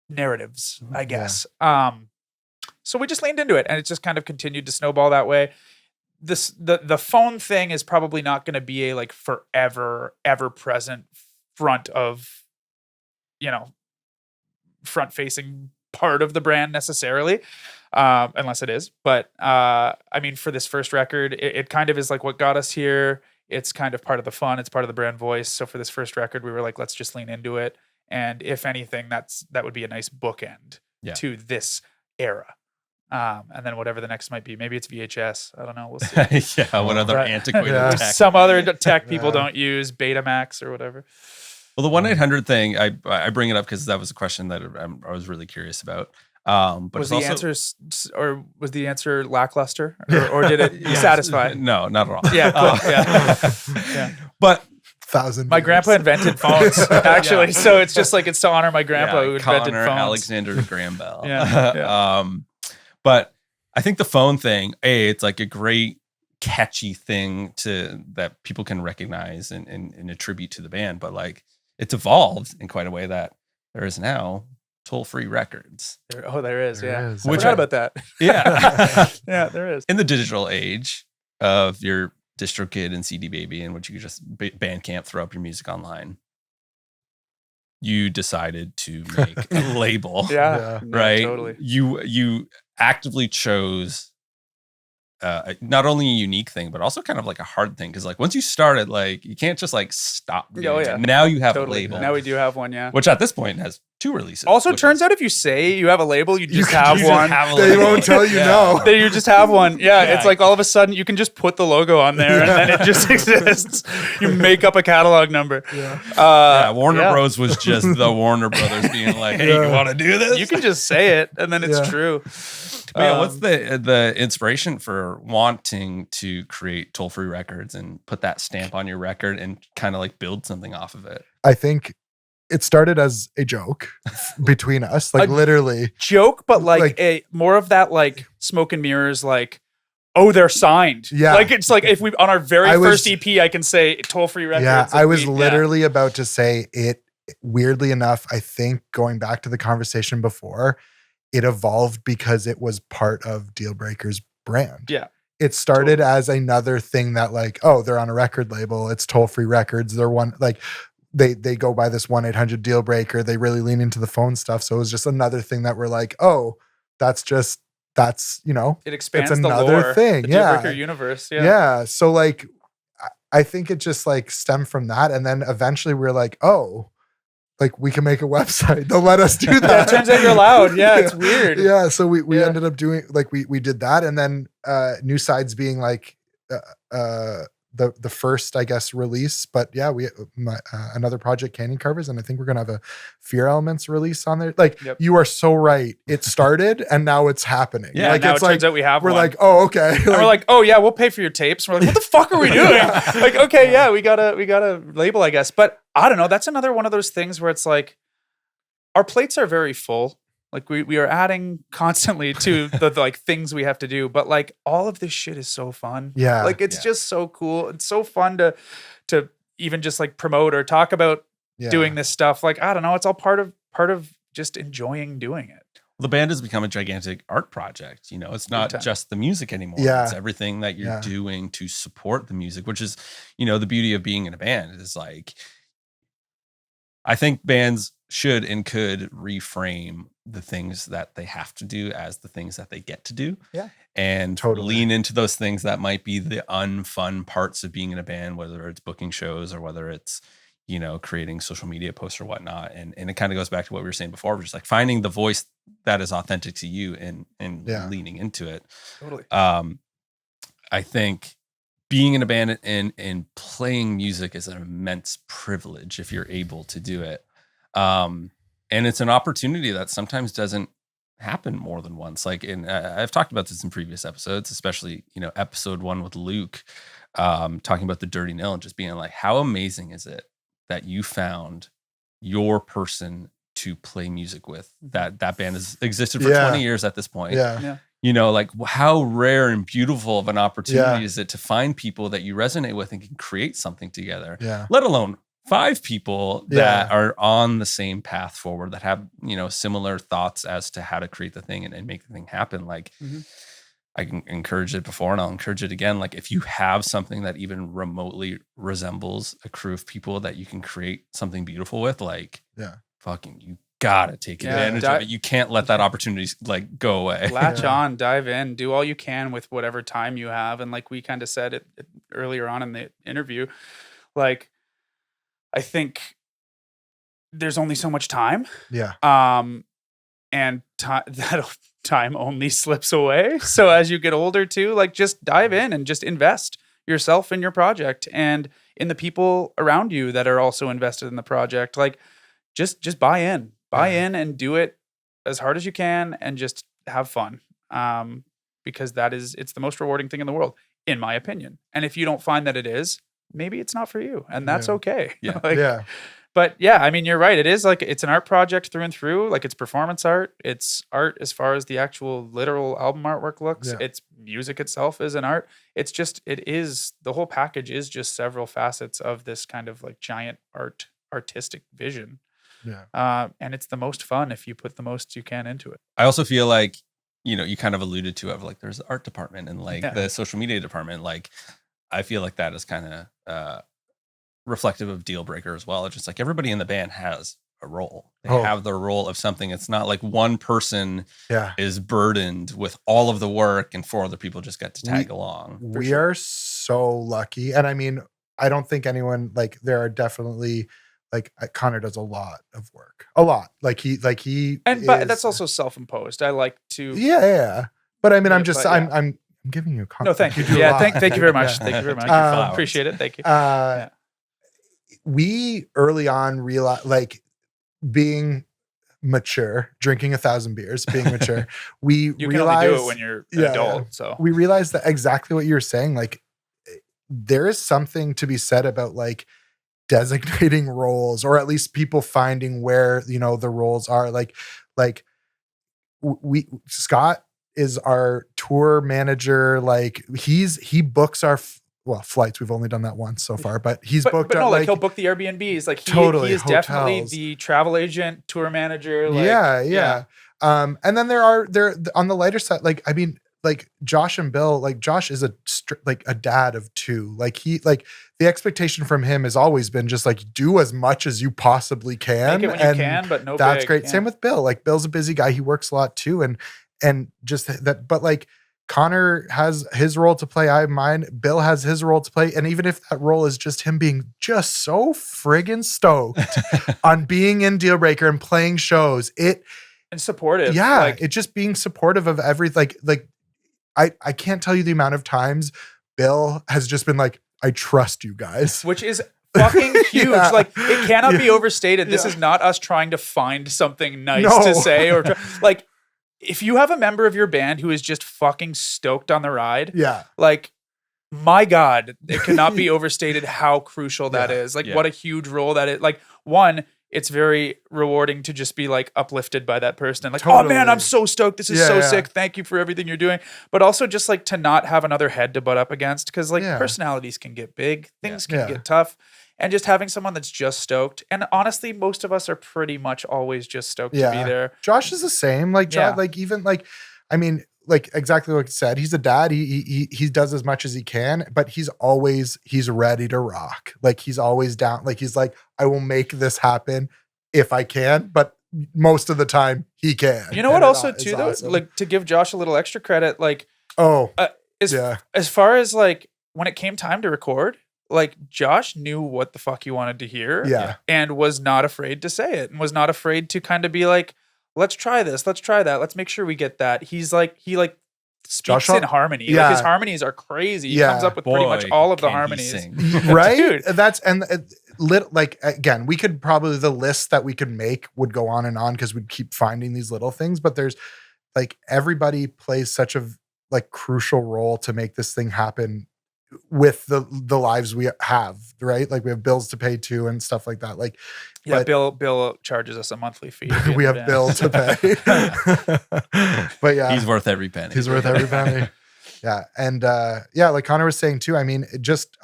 narratives, I guess. So we just leaned into it, and it just kind of continued to snowball that way. The phone thing is probably not going to be a like forever ever present front facing part of the brand necessarily, unless it is. But I mean, for this first record, it kind of is like what got us here. It's kind of part of the fun. It's part of the brand voice. So for this first record, we were like, let's just lean into it. And if anything, that would be a nice bookend to this era. And then whatever the next might be, maybe it's VHS. I don't know. We'll see. Yeah, what other Right. antiquated Yeah. tech. Some other tech people don't use, Betamax or whatever. Well, the 1-800 thing, I bring it up because that was a question that I was really curious about. But Was it's the also, answer lackluster, or did it satisfy? No, not at all. Yeah, cool. Yeah. But 1,000. My beers. grandpa invented phones, actually. So it's just like it's to honor my grandpa who invented Connor phones. Alexander Graham Bell. Yeah. But I think the phone thing, it's like a great catchy thing that people can recognize and attribute to the band. But like it's evolved in quite a way that there is now toll-free records. There is. There Yeah. is. I Which forgot about that. Yeah. Yeah, there is. In the digital age of your DistroKid and CD Baby, in which you could just Bandcamp, throw up your music online, you decided to make a label. Yeah. Right. Totally. You actively chose not only a unique thing, but also kind of like a hard thing. Cause like once you started, like you can't just like stop. Oh, yeah. Now you have Totally. a label, Now we do have one. Yeah. which at this point has 2 releases. Also, turns out if you say you have a label, you just have just one. have a They label. won't tell you Yeah. no. Then you just have one. Yeah, Yeah. it's like all of a sudden you can just put the logo on there and then it just exists. You make up a catalog number. Yeah. Warner Bros. Was just the Warner Brothers being like, hey, you want to do this? You can just say it and then it's Yeah. true. Man, what's the inspiration for wanting to create toll-free records and put that stamp on your record and kind of like build something off of it? I think it started as a joke between us, like A literally. joke, but like Like- a more of that like smoke and mirrors, like, oh, they're signed. Yeah. Like it's like if we on our very I was- first EP, I can say toll free records. Yeah, like, I was we- literally about to say it. Weirdly enough, I think going back to the conversation before, it evolved because it was part of Dealbreaker's brand. Yeah. It started as another thing that like, oh, they're on a record label. It's toll-free records. They're one like they go by this 1-800 Dealbreaker. They really lean into the phone stuff. So it was just another thing that we're like, oh, that's It expands it's the another lore, thing, the yeah. Dealbreaker universe. yeah. So like I think it just like stemmed from that. And then eventually we're like, oh, like we can make a website. They'll let us do Yeah, that. it turns out you're allowed. Yeah, it's weird. Yeah. So we Yeah. ended up doing like we did that. And then New Sides being like the first, I guess, release. But yeah, we another project, Canyon Carvers, and I think we're gonna have a Fear Elements release on there. Like Yep. you are so right. It started and now it's happening. Yeah, like now it's it like turns out we have we're one. like, oh, okay. And we're like, oh yeah, we'll pay for your tapes. And we're like, what the fuck are we doing? Like, okay, yeah, we got a label, I guess. But I don't know. That's another one of those things where it's like our plates are very full. Like we are adding constantly to the like things we have to do. But like all of this shit is so fun. Yeah. Like it's just so cool. It's so fun to even just like promote or talk about yeah. doing this stuff. Like, I don't know. It's all part of just enjoying doing it. The band has become a gigantic art project. You know, it's not time. just the music anymore. Yeah. It's everything that you're Yeah. doing to support the music, which is, you know, the beauty of being in a band is like, I think bands should and could reframe the things that they have to do as the things that they get to do. Yeah. And Totally. lean into those things that might be the unfun parts of being in a band, whether it's booking shows or whether it's, you know, creating social media posts or whatnot. And it kind of goes back to what we were saying before, just like finding the voice that is authentic to you and Yeah. leaning into it. Totally. I think being in a band and playing music is an immense privilege if you're able to do it. And it's an opportunity that sometimes doesn't happen more than once. Like I've talked about this in previous episodes, especially, you know, episode 1 with Luke, talking about the Dirty Nil and just being like, how amazing is it that you found your person to play music with? That band has existed for Yeah. 20 years at this point. Yeah. You know, like how rare and beautiful of an opportunity Yeah. is it to find people that you resonate with and can create something together, Yeah. let alone 5 people Yeah. that are on the same path forward, that have, you know, similar thoughts as to how to create the thing and make the thing happen. Like Mhm. I can encourage it before and I'll encourage it again. Like if you have something that even remotely resembles a crew of people that you can create something beautiful with, like Yeah. fucking, you gotta take Yeah, advantage of it. You can't let that opportunity like go away. Latch Yeah. on, dive in, do all you can with whatever time you have. And like we kind of said it earlier on in the interview, like I think there's only so much time. Yeah. And that time only slips away. So as you get older too, like just dive in and just invest yourself in your project and in the people around you that are also invested in the project. Like just buy in and do it as hard as you can and just have fun. Because it's the most rewarding thing in the world, in my opinion. And if you don't find that it is, maybe it's not for you, and that's Yeah. okay. Yeah. Yeah. But yeah, I mean, you're right. It is like, it's an art project through and through. Like it's performance art. It's art as far as the actual literal album artwork looks. Yeah. It's music itself is an art. It's just, the whole package is just several facets of this kind of like giant artistic vision. Yeah. And it's the most fun if you put the most you can into it. I also feel like, you know, you kind of alluded to of like there's the art department and like Yeah. the social media department. Like I feel like that is kind of reflective of Dealbreaker as well. It's just like everybody in the band has a role. They Oh. have their role of something. It's not like one person Yeah. is burdened with all of the work and 4 other people just get to tag along. We are so lucky. And I mean, I don't think anyone, like, there are definitely Connor does a lot of work, a lot. But that's also self-imposed. I like to. Yeah. But I mean, I'm giving you a no, thank you. Thank you very much. Thank you very much. Appreciate it. Thank you. We early on realized, being mature, drinking 1,000 beers, being mature, you can only do it when you're an adult. So we realized that exactly what you were saying. There is something to be said about designating roles, or at least people finding where the roles are. Scott is our tour manager. He books our flights. We've only done that once so far, but he's booked. He'll book the Airbnbs. He is hotels. Definitely the travel agent, tour manager. Yeah. And then there on the lighter side, Josh and Bill. Josh is a dad of two. The expectation from him has always been just do as much as you possibly can. Make it when you can, but no. That's big, great. yeah. Same with Bill. Bill's a busy guy. He works a lot too, and just that. But Connor has his role to play. I have mine. Bill has his role to play. And even if that role is just him being just so friggin' stoked on being in Dealbreaker and playing shows, and supportive. Yeah. It just being supportive of everything. I can't tell you the amount of times Bill has just been I trust you guys. Which is fucking huge. Yeah. It cannot be overstated. This is not us trying to find something nice to say or if you have a member of your band who is just fucking stoked on the ride, my God, it cannot be overstated how crucial that is. What a huge role that is. One, it's very rewarding to just be uplifted by that person. And oh man, I'm so stoked. This is so sick. Thank you for everything you're doing. But also just to not have another head to butt up against. Because personalities can get big. Things can get tough. And just having someone that's just stoked. And honestly, most of us are pretty much always just stoked to be there. Josh is the same. Exactly what you said. He's a dad. He does as much as he can, but he's ready to rock. He's always down. He's I will make this happen if I can, but most of the time he can. You know what also too though? Awesome. To give Josh a little extra credit, as far as when it came time to record, Josh knew what the fuck you wanted to hear, and was not afraid to say it, and was not afraid to kind of be let's try this, let's try that, let's make sure we get that. He speaks in harmony. His harmonies are crazy. He comes up with pretty much all of the harmonies. Right? Dude. Again, we could probably, the list that we could make would go on and on because we'd keep finding these little things, but there's everybody plays such a crucial role to make this thing happen with the lives we have, right? We have bills to pay too and stuff like that. Bill charges us a monthly fee. We have bill to pay. But he's worth every penny. He's worth every penny. Yeah. And like Connor was saying too, I mean, just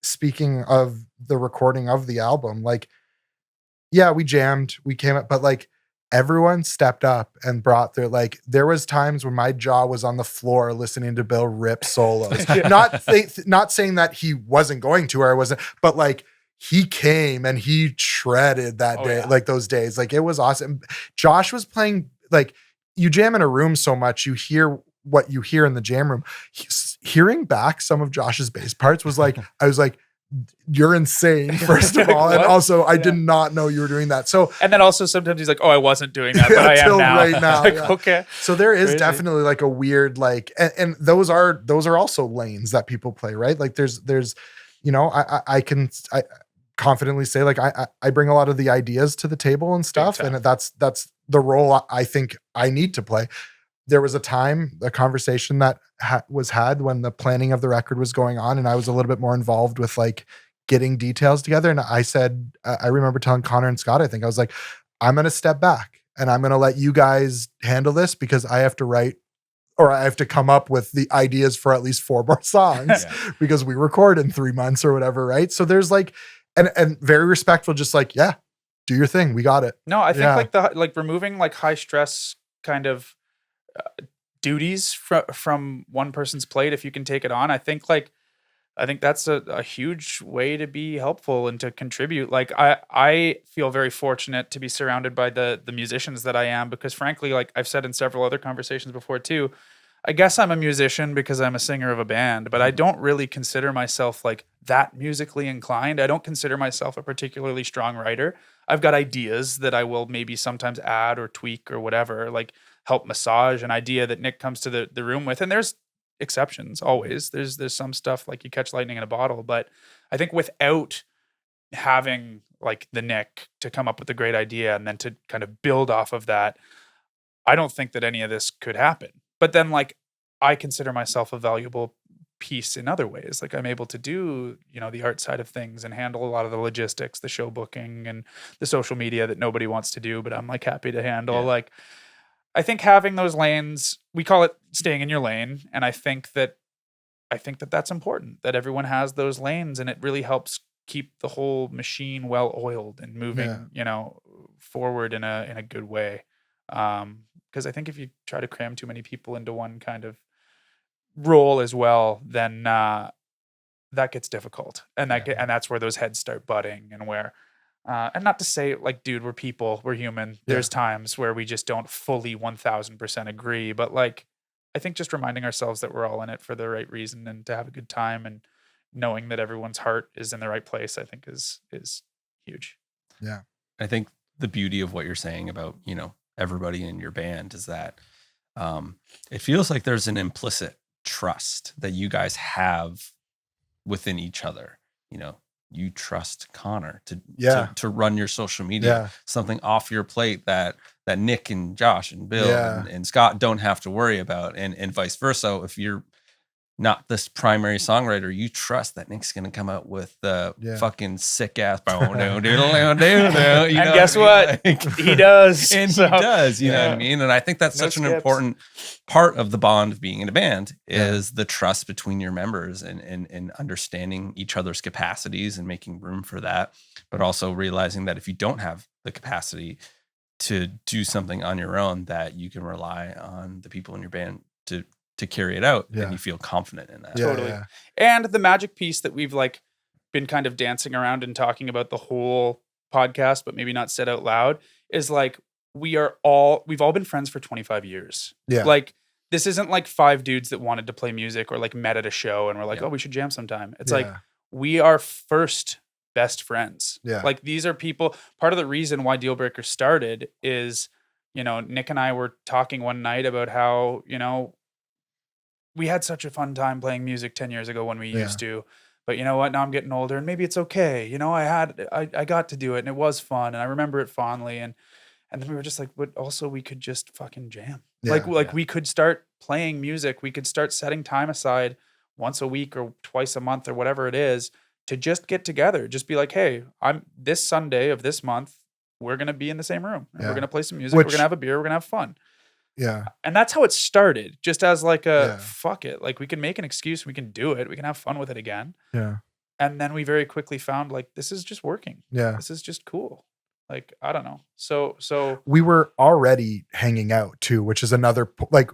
speaking of the recording of the album, we jammed, we came up, but everyone stepped up and brought their, there was times when my jaw was on the floor listening to Bill rip solos. Not saying that he wasn't going to, or I wasn't, but he came and he shredded that day, those days. It was awesome. Josh was playing, you jam in a room so much, you hear what you hear in the jam room. Hearing back some of Josh's bass parts was I was you're insane, first of all. And also, I did not know you were doing that. So, and then also sometimes he's oh, I wasn't doing that, but I am now. Right now. Okay. So there is definitely a weird, and those are also lanes that people play, right? There's, I can confidently say, I bring a lot of the ideas to the table and stuff. And that's the role I think I need to play. There was a conversation that was had when the planning of the record was going on, and I was a little bit more involved with getting details together. And I said, I remember telling Connor and Scott, I think I was I'm going to step back and I'm going to let you guys handle this because I have to write, or I have to come up with the ideas for at least 4 more songs because we record in 3 months or whatever. Right. So there's and very respectful, just do your thing. We got it. No, I think removing high stress kind of duties from one person's plate, if you can take it on, I think that's a huge way to be helpful and to contribute. I feel very fortunate to be surrounded by the musicians that I am, because frankly, I've said in several other conversations before too, I guess I'm a musician because I'm a singer of a band, but I don't really consider myself like that musically inclined. I don't consider myself a particularly strong writer. I've got ideas that I will maybe sometimes add or tweak or whatever, like help massage an idea that Nick comes to the room with. And there's exceptions always. There's some stuff like you catch lightning in a bottle, but I think without having like the Nick to come up with a great idea and then to kind of build off of that, I don't think that any of this could happen. But then like I consider myself a valuable piece in other ways. Like I'm able to do, the art side of things and handle a lot of the logistics, the show booking and the social media that nobody wants to do, but I'm like happy to handle. Yeah. Like I think having those lanes, we call it staying in your lane. And I think that that's important, that everyone has those lanes, and it really helps keep the whole machine well oiled and moving, forward in a good way. Because I think if you try to cram too many people into one kind of role as well, then that gets difficult, and and that's where those heads start butting, and where, and not to say like, dude, we're people, we're human. There's times where we just don't fully 1000% agree, but like, I think just reminding ourselves that we're all in it for the right reason and to have a good time, and knowing that everyone's heart is in the right place, I think is huge. Yeah, I think the beauty of what you're saying about everybody in your band is that it feels like there's an implicit trust that you guys have within each other. You trust Connor to run your social media, something off your plate that Nick and Josh and Bill and Scott don't have to worry about, and vice versa. If you're not this primary songwriter, you trust that Nick's going to come out with the fucking sick ass. And guess what? He does. And he does, you know what I mean? And I think that's such an important part of the bond of being in a band is the trust between your members and understanding each other's capacities and making room for that. But also realizing that if you don't have the capacity to do something on your own, that you can rely on the people in your band to carry it out, and you feel confident in that. Totally. Yeah. And the magic piece that we've like been kind of dancing around and talking about the whole podcast, but maybe not said out loud, is like we've all been friends for 25 years. Yeah. Like this isn't like 5 dudes that wanted to play music or like met at a show and we're like, oh, we should jam sometime. It's like we are first best friends. Yeah. Like these are people. Part of the reason why Dealbreaker started is, Nick and I were talking one night about how, we had such a fun time playing music 10 years ago when we used to, but you know what? Now I'm getting older and maybe it's okay. I got to do it and it was fun and I remember it fondly. And then we were just like, but also we could just fucking jam. We could start playing music. We could start setting time aside once a week or twice a month or whatever it is to just get together. Just be like, hey, I'm this Sunday of this month, we're going to be in the same room and we're going to play some music. We're going to have a beer. We're going to have fun. Yeah. And that's how it started, just as like fuck it. Like we can make an excuse. We can do it. We can have fun with it again. Yeah. And then we very quickly found like, this is just working. Yeah. This is just cool. Like, I don't know. So we were already hanging out too, which is another, like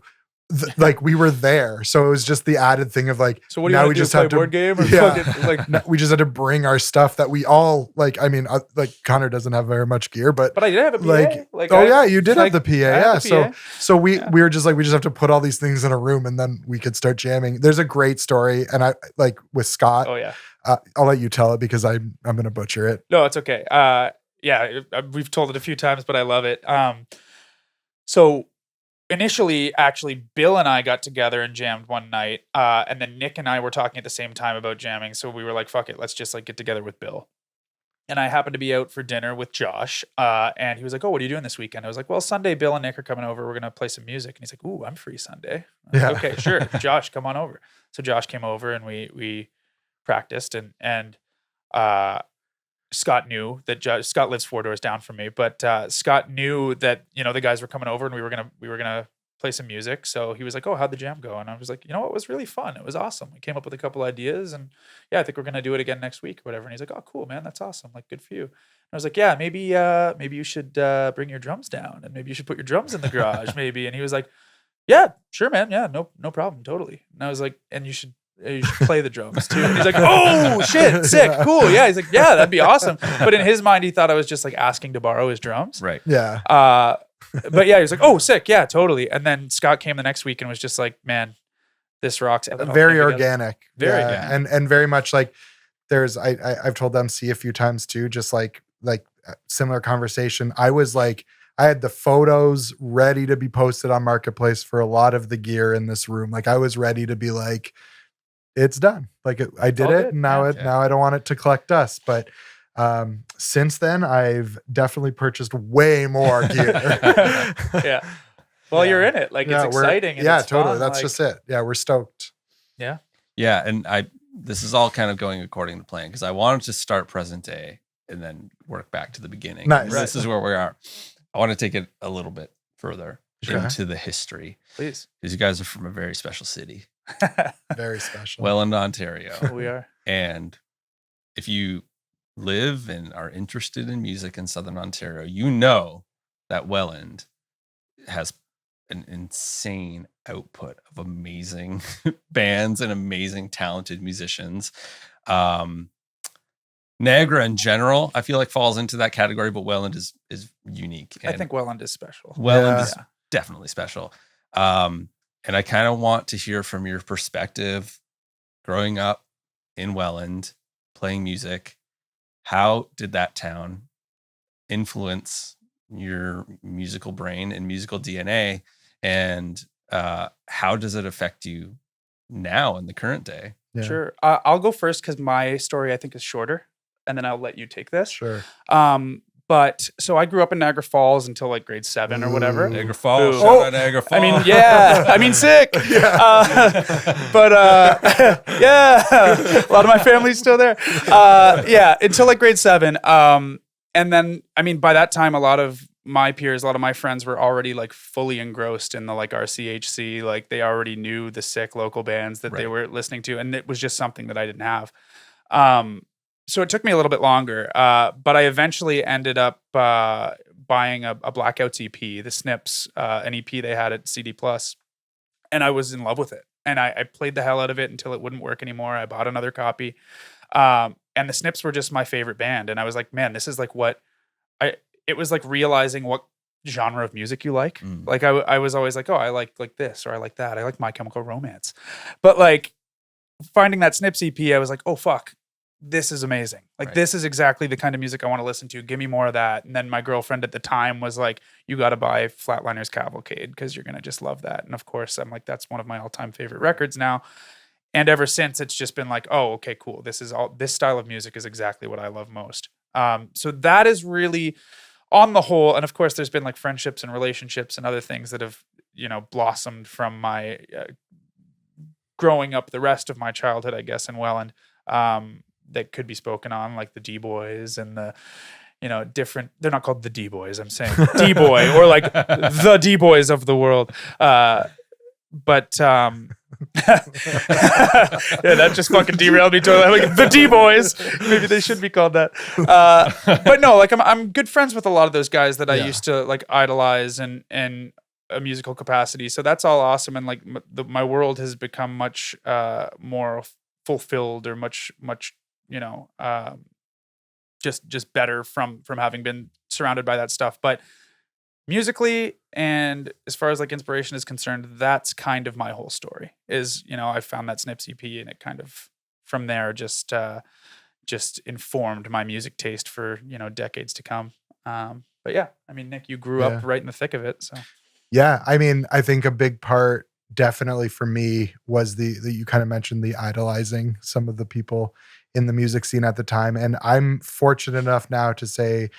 we were there. So it was just the added thing of like, so what do you want to do? Play a board game or fucking like, we just had to bring our stuff that we all like. I mean, like Connor doesn't have very much gear, but I did have a PA. You did have the PA. Yeah. So we were just like, we just have to put all these things in a room and then we could start jamming. There's a great story. And I like with Scott. Oh yeah. I'll let you tell it because I'm going to butcher it. No, it's okay. We've told it a few times, but I love it. So initially, actually, Bill and I got together and jammed one night, and then Nick and I were talking at the same time about jamming. So we were like, "Fuck it, let's just like get together with Bill." And I happened to be out for dinner with Josh, and he was like, "Oh, what are you doing this weekend?" I was like, "Well, Sunday, Bill and Nick are coming over. We're gonna play some music." And he's like, "Ooh, I'm free Sunday." I was like, okay, sure, Josh, come on over. So Josh came over and we practiced, and Scott knew that Scott lives 4 doors down from me, but Scott knew that the guys were coming over and we were gonna play some music. So he was like, "Oh, how'd the jam go?" And I was like, "It was really fun. It was awesome. We came up with a couple ideas, and I think we're gonna do it again next week or whatever." And he's like, "Oh, cool, man. That's awesome. Like, good for you." And I was like, "Yeah, maybe you should bring your drums down, and maybe you should put your drums in the garage, maybe." And he was like, "Yeah, sure, man. Yeah, no problem, totally." And I was like, "And you should play the drums too." And he's like, "Oh shit, sick, cool, yeah." He's like, "Yeah, that'd be awesome." But in his mind, he thought I was just like asking to borrow his drums. Right. Yeah. But yeah, he was like, oh, sick. Yeah, totally. And then Scott came the next week and was just like, man, this rocks. Very organic. Very, and very much like there's, I've told them a few times too, just like similar conversation. I had the photos ready to be posted on Marketplace for a lot of the gear in this room. Like I was ready to be like, it's done. Like I did it. And now I don't want it to collect dust. But since then I've definitely purchased way more gear. Yeah. Well, you're in it. Like it's exciting. And it's totally. Fun. That's like, just it. Yeah. We're stoked. Yeah. Yeah. And this is all kind of going according to plan because I wanted to start present day and then work back to the beginning. Nice. This is where we are. I want to take it a little bit further into the history. Please. Because you guys are from a very special city. Very special. Welland, Ontario. We are. And if you live and are interested in music in Southern Ontario, you know that Welland has an insane output of amazing bands and amazing talented musicians. Niagara in general, I feel like falls into that category, but Welland is unique. I think Welland is special. Welland is definitely special. And I kind of want to hear from your perspective growing up in Welland, playing music. How did that town influence your musical brain and musical DNA? And how does it affect you now in the current day? Yeah. Sure. I'll go first because my story I think is shorter, and then I'll let you take this. Sure. But so I grew up in Niagara Falls until like grade 7 or whatever. Niagara Falls. Ooh. Shout out Niagara Falls. I mean, yeah. I mean, sick. But yeah, a lot of my family's still there. Yeah, until like grade 7. And then, I mean, by that time, a lot of my peers, a lot of my friends were already like fully engrossed in the like RCHC. Like they already knew the sick local bands that they were listening to. And it was just something that I didn't have. So it took me a little bit longer, but I eventually ended up buying a Blackouts EP, the Snips, an EP they had at CD Plus, and I was in love with it. And I played the hell out of it until it wouldn't work anymore. I bought another copy, and the Snips were just my favorite band. And I was like, man, this is like it was like realizing what genre of music you like. Like I was always like, oh, I like this or I like that. I like My Chemical Romance, but like finding that Snips EP, I was like, oh fuck. This is amazing. Like this is exactly the kind of music I want to listen to. Give me more of that. And then my girlfriend at the time was like, you got to buy Flatliners Cavalcade because you're going to just love that. And of course, I'm like, that's one of my all-time favorite records now. And ever since it's just been like, oh, okay, cool. This style of music is exactly what I love most. So that is really on the whole. And of course, there's been like friendships and relationships and other things that have, blossomed from my growing up the rest of my childhood, I guess, in Welland. That could be spoken on, like the D-Boys and the, different, they're not called the D-Boys, I'm saying D-Boy or like the D-Boys of the world. But yeah, that just fucking derailed me totally. Like the D-Boys, maybe they should be called that. But no, like I'm good friends with a lot of those guys that I used to like idolize and a musical capacity. So that's all awesome. And like my world has become much more fulfilled or much just better from having been surrounded by that stuff. But musically and as far as like inspiration is concerned, that's kind of my whole story is, I found that Snips EP and it kind of from there just informed my music taste for, decades to come. But yeah, I mean, Nick, you grew up right in the thick of it. So yeah, I mean, I think a big part definitely for me was the you kind of mentioned the idolizing some of the people in the music scene at the time. And I'm fortunate enough now to say,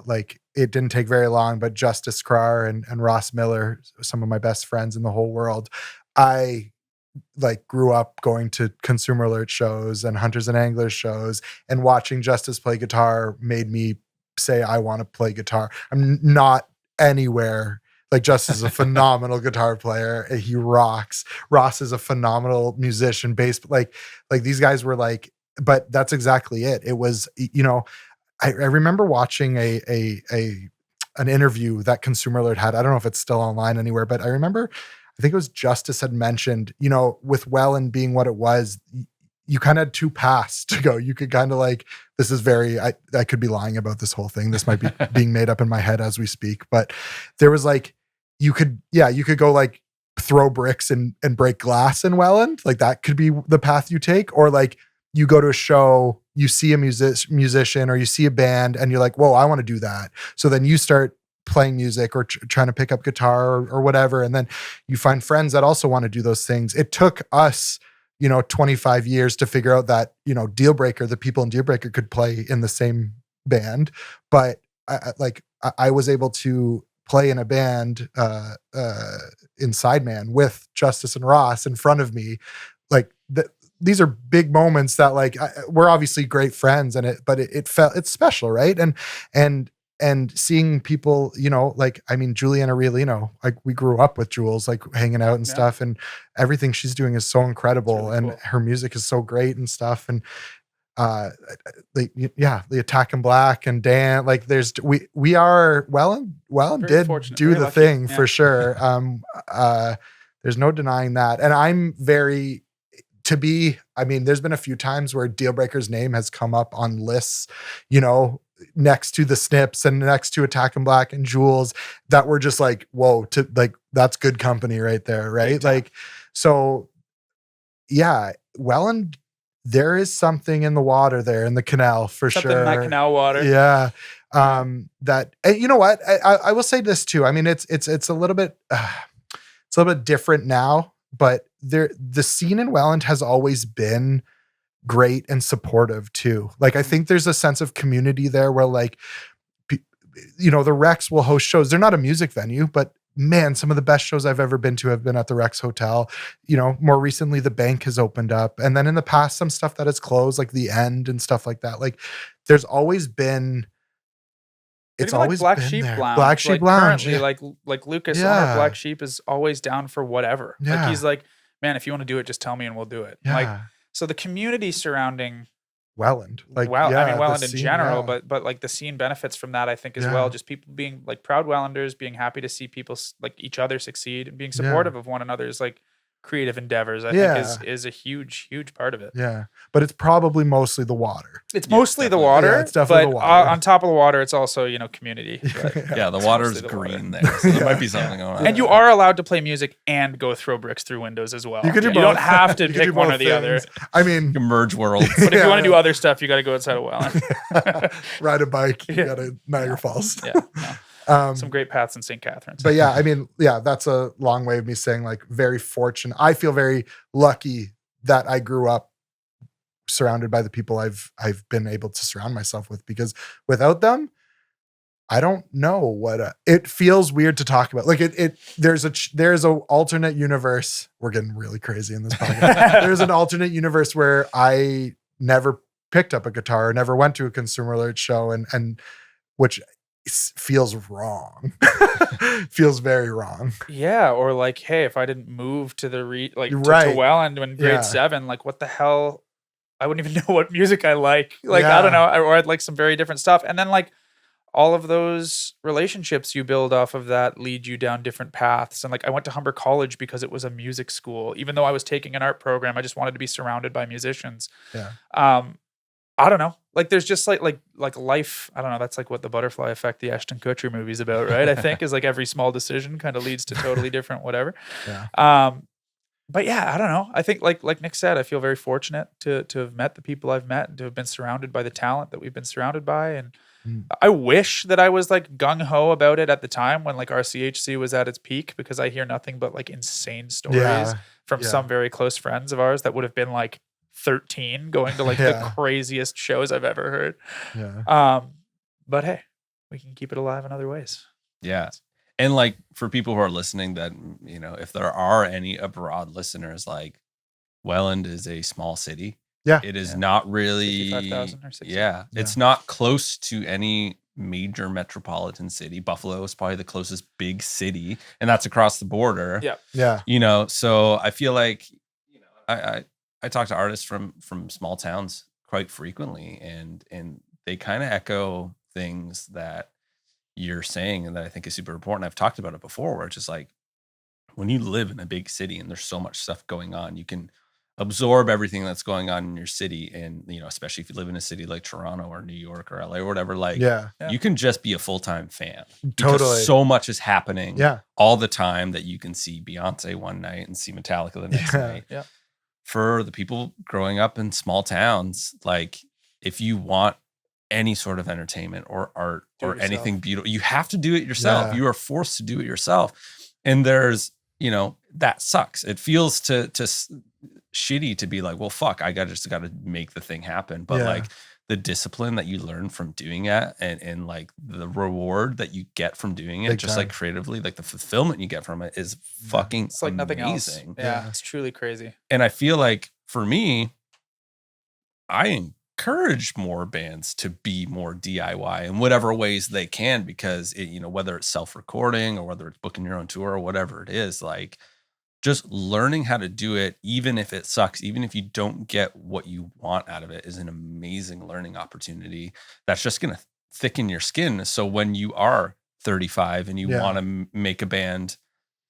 like it didn't take very long, but Justice Crar and Ross Miller, some of my best friends in the whole world, I like grew up going to Consumer Alert shows and Hunters and Anglers shows, and watching Justice play guitar made me say, I want to play guitar. I'm not anywhere. Like Justice is a phenomenal guitar player. He rocks. Ross is a phenomenal musician, bass. Like these guys were like, but that's exactly it. It was, I remember watching an interview that Consumer Alert had. I don't know if it's still online anywhere, but I remember, I think it was Justice had mentioned, with Welland being what it was, you kind of had two paths to go. You could kind of like, this is very, I could be lying about this whole thing. This might be being made up in my head as we speak, but there was like, you could go like throw bricks and break glass in Welland. Like that could be the path you take, or like you go to a show, you see a musician or you see a band and you're like, whoa, I want to do that. So then you start playing music or trying to pick up guitar or whatever. And then you find friends that also want to do those things. It took us, 25 years to figure out that, Dealbreaker, the people in Dealbreaker could play in the same band. But I was able to play in a band in Sideman with Justice and Ross in front of me. Like these are big moments that like we're obviously great friends, but it's special, right? And seeing people, Juliana Riolino, like we grew up with Jules, like hanging out and stuff, and everything she's doing is so incredible, really cool. Her music is so great and stuff. And the Attack in Black and Dan, like we are Welland did do the thing for sure. There's no denying that. And I'm there's been a few times where Dealbreaker's name has come up on lists, next to the Snips and next to Attack in Black and Jules, that were just like, whoa, that's good company right there. Right. Like, so yeah, Welland, there is something in the water there in the canal for something sure. In that canal water. Yeah. That, and you know what, I will say this too. I mean, it's a little bit different now, but the scene in Welland has always been great and supportive too. Like I think there's a sense of community there where like, the Rex will host shows. They're not a music venue, but man, some of the best shows I've ever been to have been at the Rex Hotel. More recently the Bank has opened up, and then in the past some stuff that has closed, like the End and stuff like that. Like there's always been. It's always like been Sheep there. Lounge. Black Sheep Lounge. Currently, like Lucas owner of Black Sheep is always down for whatever. Yeah. Like he's like, man, if you want to do it, just tell me and we'll do it. Yeah. Like so the community surrounding Welland, Welland in general, but like the scene benefits from that, I think, as well. Just people being like proud Wellanders, being happy to see people like each other succeed and being supportive of one another's like creative endeavors, I think is a huge part of it. Yeah. But it's probably mostly the water. It's mostly the water. Yeah, it's definitely but the water. On top of the water, it's also, community. Yeah, the water's green there. So there might be something going on. And you are allowed to play music and go throw bricks through windows as well. You can do both. You don't have to pick one or the other. I mean, merge worlds. But if you want to do other stuff, you got to go outside of Welland. Ride a bike. You got to Niagara Falls. Yeah. Some great paths in St. Catharines. But that's a long way of me saying like very fortunate. I feel very lucky that I grew up surrounded by the people I've been able to surround myself with, because without them, I don't know what it feels weird to talk about. Like there's a alternate universe. We're getting really crazy in this podcast. There's an alternate universe where I never picked up a guitar, never went to a Consumer Alert show, and which feels wrong. Feels very wrong. Yeah, or like, hey, if I didn't move to the to Welland in grade 7, like what the hell? I wouldn't even know what music I like. Like I don't know, or I'd like some very different stuff. And then like all of those relationships you build off of that lead you down different paths. And like I went to Humber College because it was a music school. Even though I was taking an art program, I just wanted to be surrounded by musicians. Yeah. I don't know. Like there's just like life. I don't know. That's like what the Butterfly Effect, the Ashton Kutcher movie's about, right? I think is like every small decision kind of leads to totally different whatever. Yeah. But yeah, I don't know. I think like Nick said, I feel very fortunate to have met the people I've met and to have been surrounded by the talent that we've been surrounded by. And I wish that I was like gung ho about it at the time when like RCHC was at its peak, because I hear nothing but like insane stories from some very close friends of ours that would have been like 13 going to like the craziest shows I've ever heard. Yeah. But hey, we can keep it alive in other ways. Yeah. And like for people who are listening that, if there are any abroad listeners, like Welland is a small city. Yeah. It is not really 55,000 or 60. Yeah. It's not close to any major metropolitan city. Buffalo is probably the closest big city, and that's across the border. Yeah. Yeah. So I feel like, I talk to artists from small towns quite frequently, and they kind of echo things that you're saying and that I think is super important. I've talked about it before, where it's just like when you live in a big city and there's so much stuff going on, you can absorb everything that's going on in your city. And, you know, especially if you live in a city like Toronto or New York or LA or whatever, like you can just be a full-time fan. Because so much is happening all the time that you can see Beyonce one night and see Metallica the next night. Yeah. For the people growing up in small towns, like if you want any sort of entertainment or art or anything beautiful, you have to do it yourself. You are forced to do it yourself. And there's, you know, that sucks. It feels to shitty to be like, well, fuck, I just got to make the thing happen. But like the discipline that you learn from doing it and like the reward that you get from doing it, just like creatively, like the fulfillment you get from it is fucking it's like nothing else. Yeah, it's truly crazy. And I feel like for me, I encourage more bands to be more DIY in whatever ways they can, because it, you know, whether it's self-recording or whether it's booking your own tour or whatever it is, like just learning how to do it, even if it sucks, even if you don't get what you want out of it, is an amazing learning opportunity that's just going to thicken your skin. So when you are 35 and you want to make a band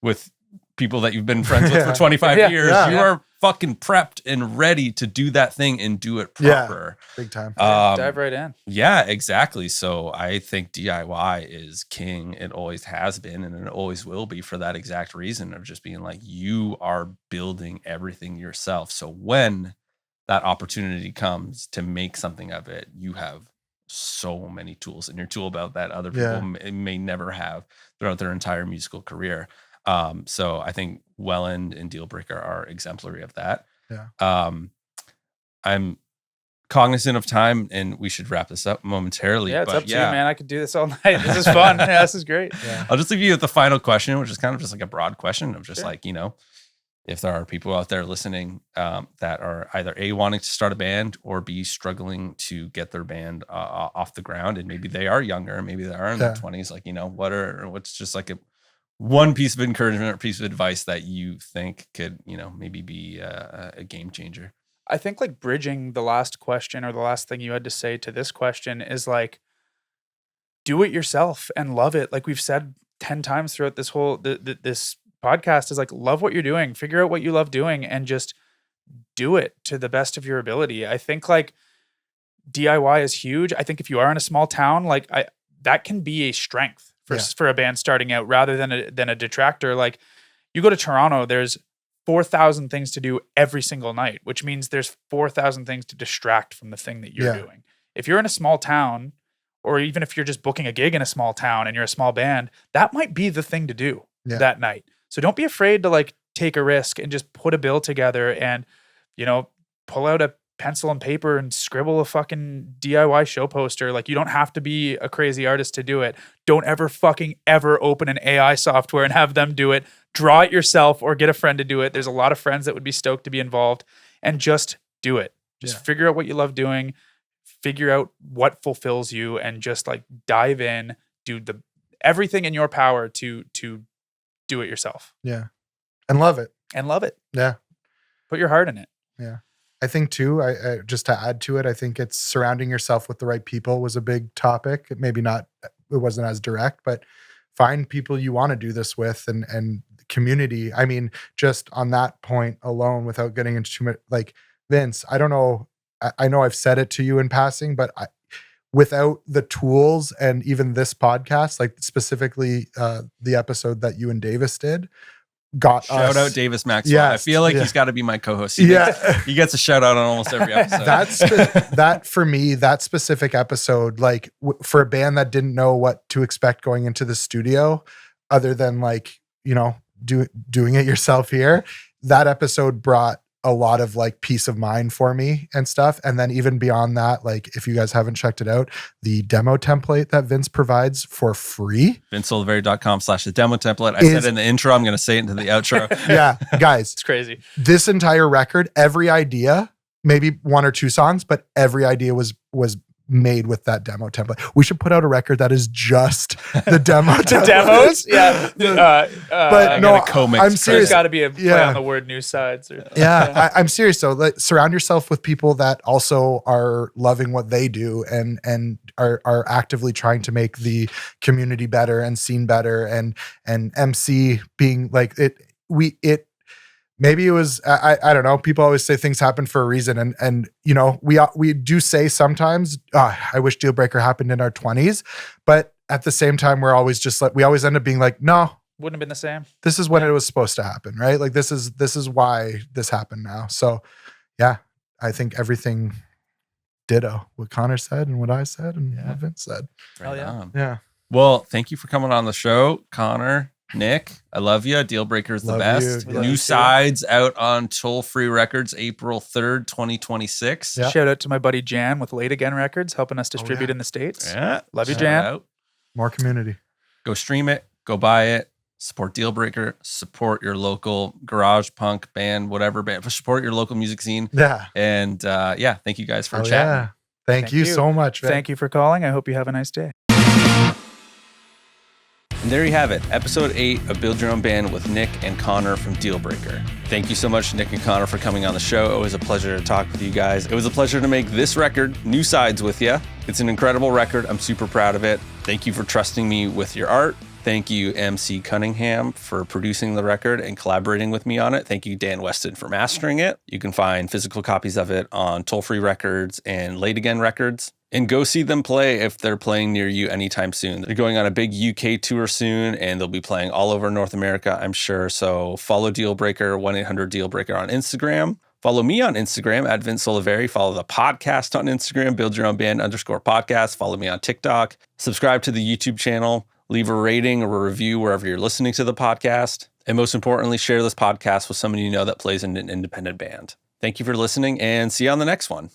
with people that you've been friends with for 25 years, you are fucking prepped and ready to do that thing and do it proper. Big time. Dive right in. Yeah, exactly. So I think DIY is king. It always has been, and it always will be, for that exact reason of just being like, you are building everything yourself. So when that opportunity comes to make something of it, you have so many tools in your tool belt that other people may never have throughout their entire musical career. So I think Welland and Dealbreaker are exemplary of that. Yeah. I'm cognizant of time and we should wrap this up momentarily. Yeah, it's up to you, man. I could do this all night. This is fun. Yeah, this is great. Yeah. I'll just leave you with the final question, which is kind of just like a broad question of just like, you know, if there are people out there listening that are either A, wanting to start a band, or B, struggling to get their band off the ground, and maybe they are younger, maybe they are in their 20s, like, you know, what's just like one piece of encouragement or piece of advice that you think could, you know, maybe be a game changer? I think like bridging the last question or the last thing you had to say to this question is like, do it yourself and love it. Like we've said 10 times throughout this whole, this podcast, is like, love what you're doing, figure out what you love doing, and just do it to the best of your ability. I think like DIY is huge. I think if you are in a small town, like that can be a strength for a band starting out rather than a detractor. Like you go to Toronto, there's 4,000 things to do every single night, which means there's 4,000 things to distract from the thing that you're doing. If you're in a small town, or even if you're just booking a gig in a small town and you're a small band, that might be the thing to do that night. So don't be afraid to like take a risk and just put a bill together and, you know, pull out a pencil and paper and scribble a fucking DIY show poster. Like you don't have to be a crazy artist to do it. Don't ever open an AI software and have them do it. Draw it yourself or get a friend to do it. There's a lot of friends that would be stoked to be involved, and just do it. Just figure out what you love doing, figure out what fulfills you, and just like dive in, do everything in your power to do it yourself. Yeah. And love it. Yeah. Put your heart in it. Yeah. I think too, I just to add to it, I think it's surrounding yourself with the right people was a big topic. Maybe not, it wasn't as direct, but find people you want to do this with, and community. I mean, just on that point alone, without getting into too much, like Vince, I don't know. I know I've said it to you in passing, but without the tools and even this podcast, like specifically the episode that you and Davis did, shout out Davis Maxwell. Yes, I feel like he's got to be my co-host. He gets a shout out on almost every episode. That for me, that specific episode, like for a band that didn't know what to expect going into the studio, other than like, you know, doing it yourself here, that episode brought a lot of like peace of mind for me and stuff. And then even beyond that, like if you guys haven't checked it out, the demo template that Vince provides for free, VinceSoliveri.com/the demo template. I said it in the intro, I'm going to say it into the outro. Yeah, guys, it's crazy. This entire record, every idea, maybe one or two songs, but every idea was made with that demo template. We should put out a record that is just the demo template. Demos? Yeah. But no, I'm serious. There's got to be a play on the word new sides. I'm serious though. Like, surround yourself with people that also are loving what they do and are actively trying to make the community better and scene better, and MC being like it maybe it was, I don't know. People always say things happen for a reason. And you know, we do say sometimes, I wish Dealbreaker happened in our 20s, but at the same time, we're always just like, we always end up being like, no, Wouldn't have been the same. this is when it was supposed to happen, right? Like this is why this happened now. So yeah, I think everything ditto what Connor said and what I said and what Vince said. Hell yeah. on. Yeah. Well, thank you for coming on the show, Connor, Nick. I love you. Dealbreaker is the Love best. you. Love New you too. sides out on Toll Free Records, April 3rd, 2026. Yeah. Shout out to my buddy Jan with Late Again Records, helping us distribute yeah. in the States. Yeah. Love you, Shout Jan. out. More community. Go stream it. Go buy it. Support Dealbreaker. Support your local garage punk band, whatever band. Support your local music scene. Yeah. And thank you guys for Oh, chatting. yeah. Thank you so much. Man. Thank you for calling. I hope you have a nice day. And there you have it, episode 8 of Build Your Own Band with Nick and Connor from Dealbreaker. Thank you so much, Nick and Connor, for coming on the show. Always a pleasure to talk with you guys. It was a pleasure to make this record, New Sides, with you. It's an incredible record. I'm super proud of it. Thank you for trusting me with your art. Thank you, MC Cunningham, for producing the record and collaborating with me on it. Thank you, Dan Weston, for mastering it. You can find physical copies of it on Toll Free Records and Late Again Records. And go see them play if they're playing near you anytime soon. They're going on a big UK tour soon, and they'll be playing all over North America, I'm sure. So follow Dealbreaker, 1-800-DEALBREAKER on Instagram. Follow me on Instagram at Vince Soliveri. Follow the podcast on Instagram, Build Your Own Band _podcast. Follow me on TikTok. Subscribe to the YouTube channel. Leave a rating or a review wherever you're listening to the podcast. And most importantly, share this podcast with somebody you know that plays in an independent band. Thank you for listening, and see you on the next one.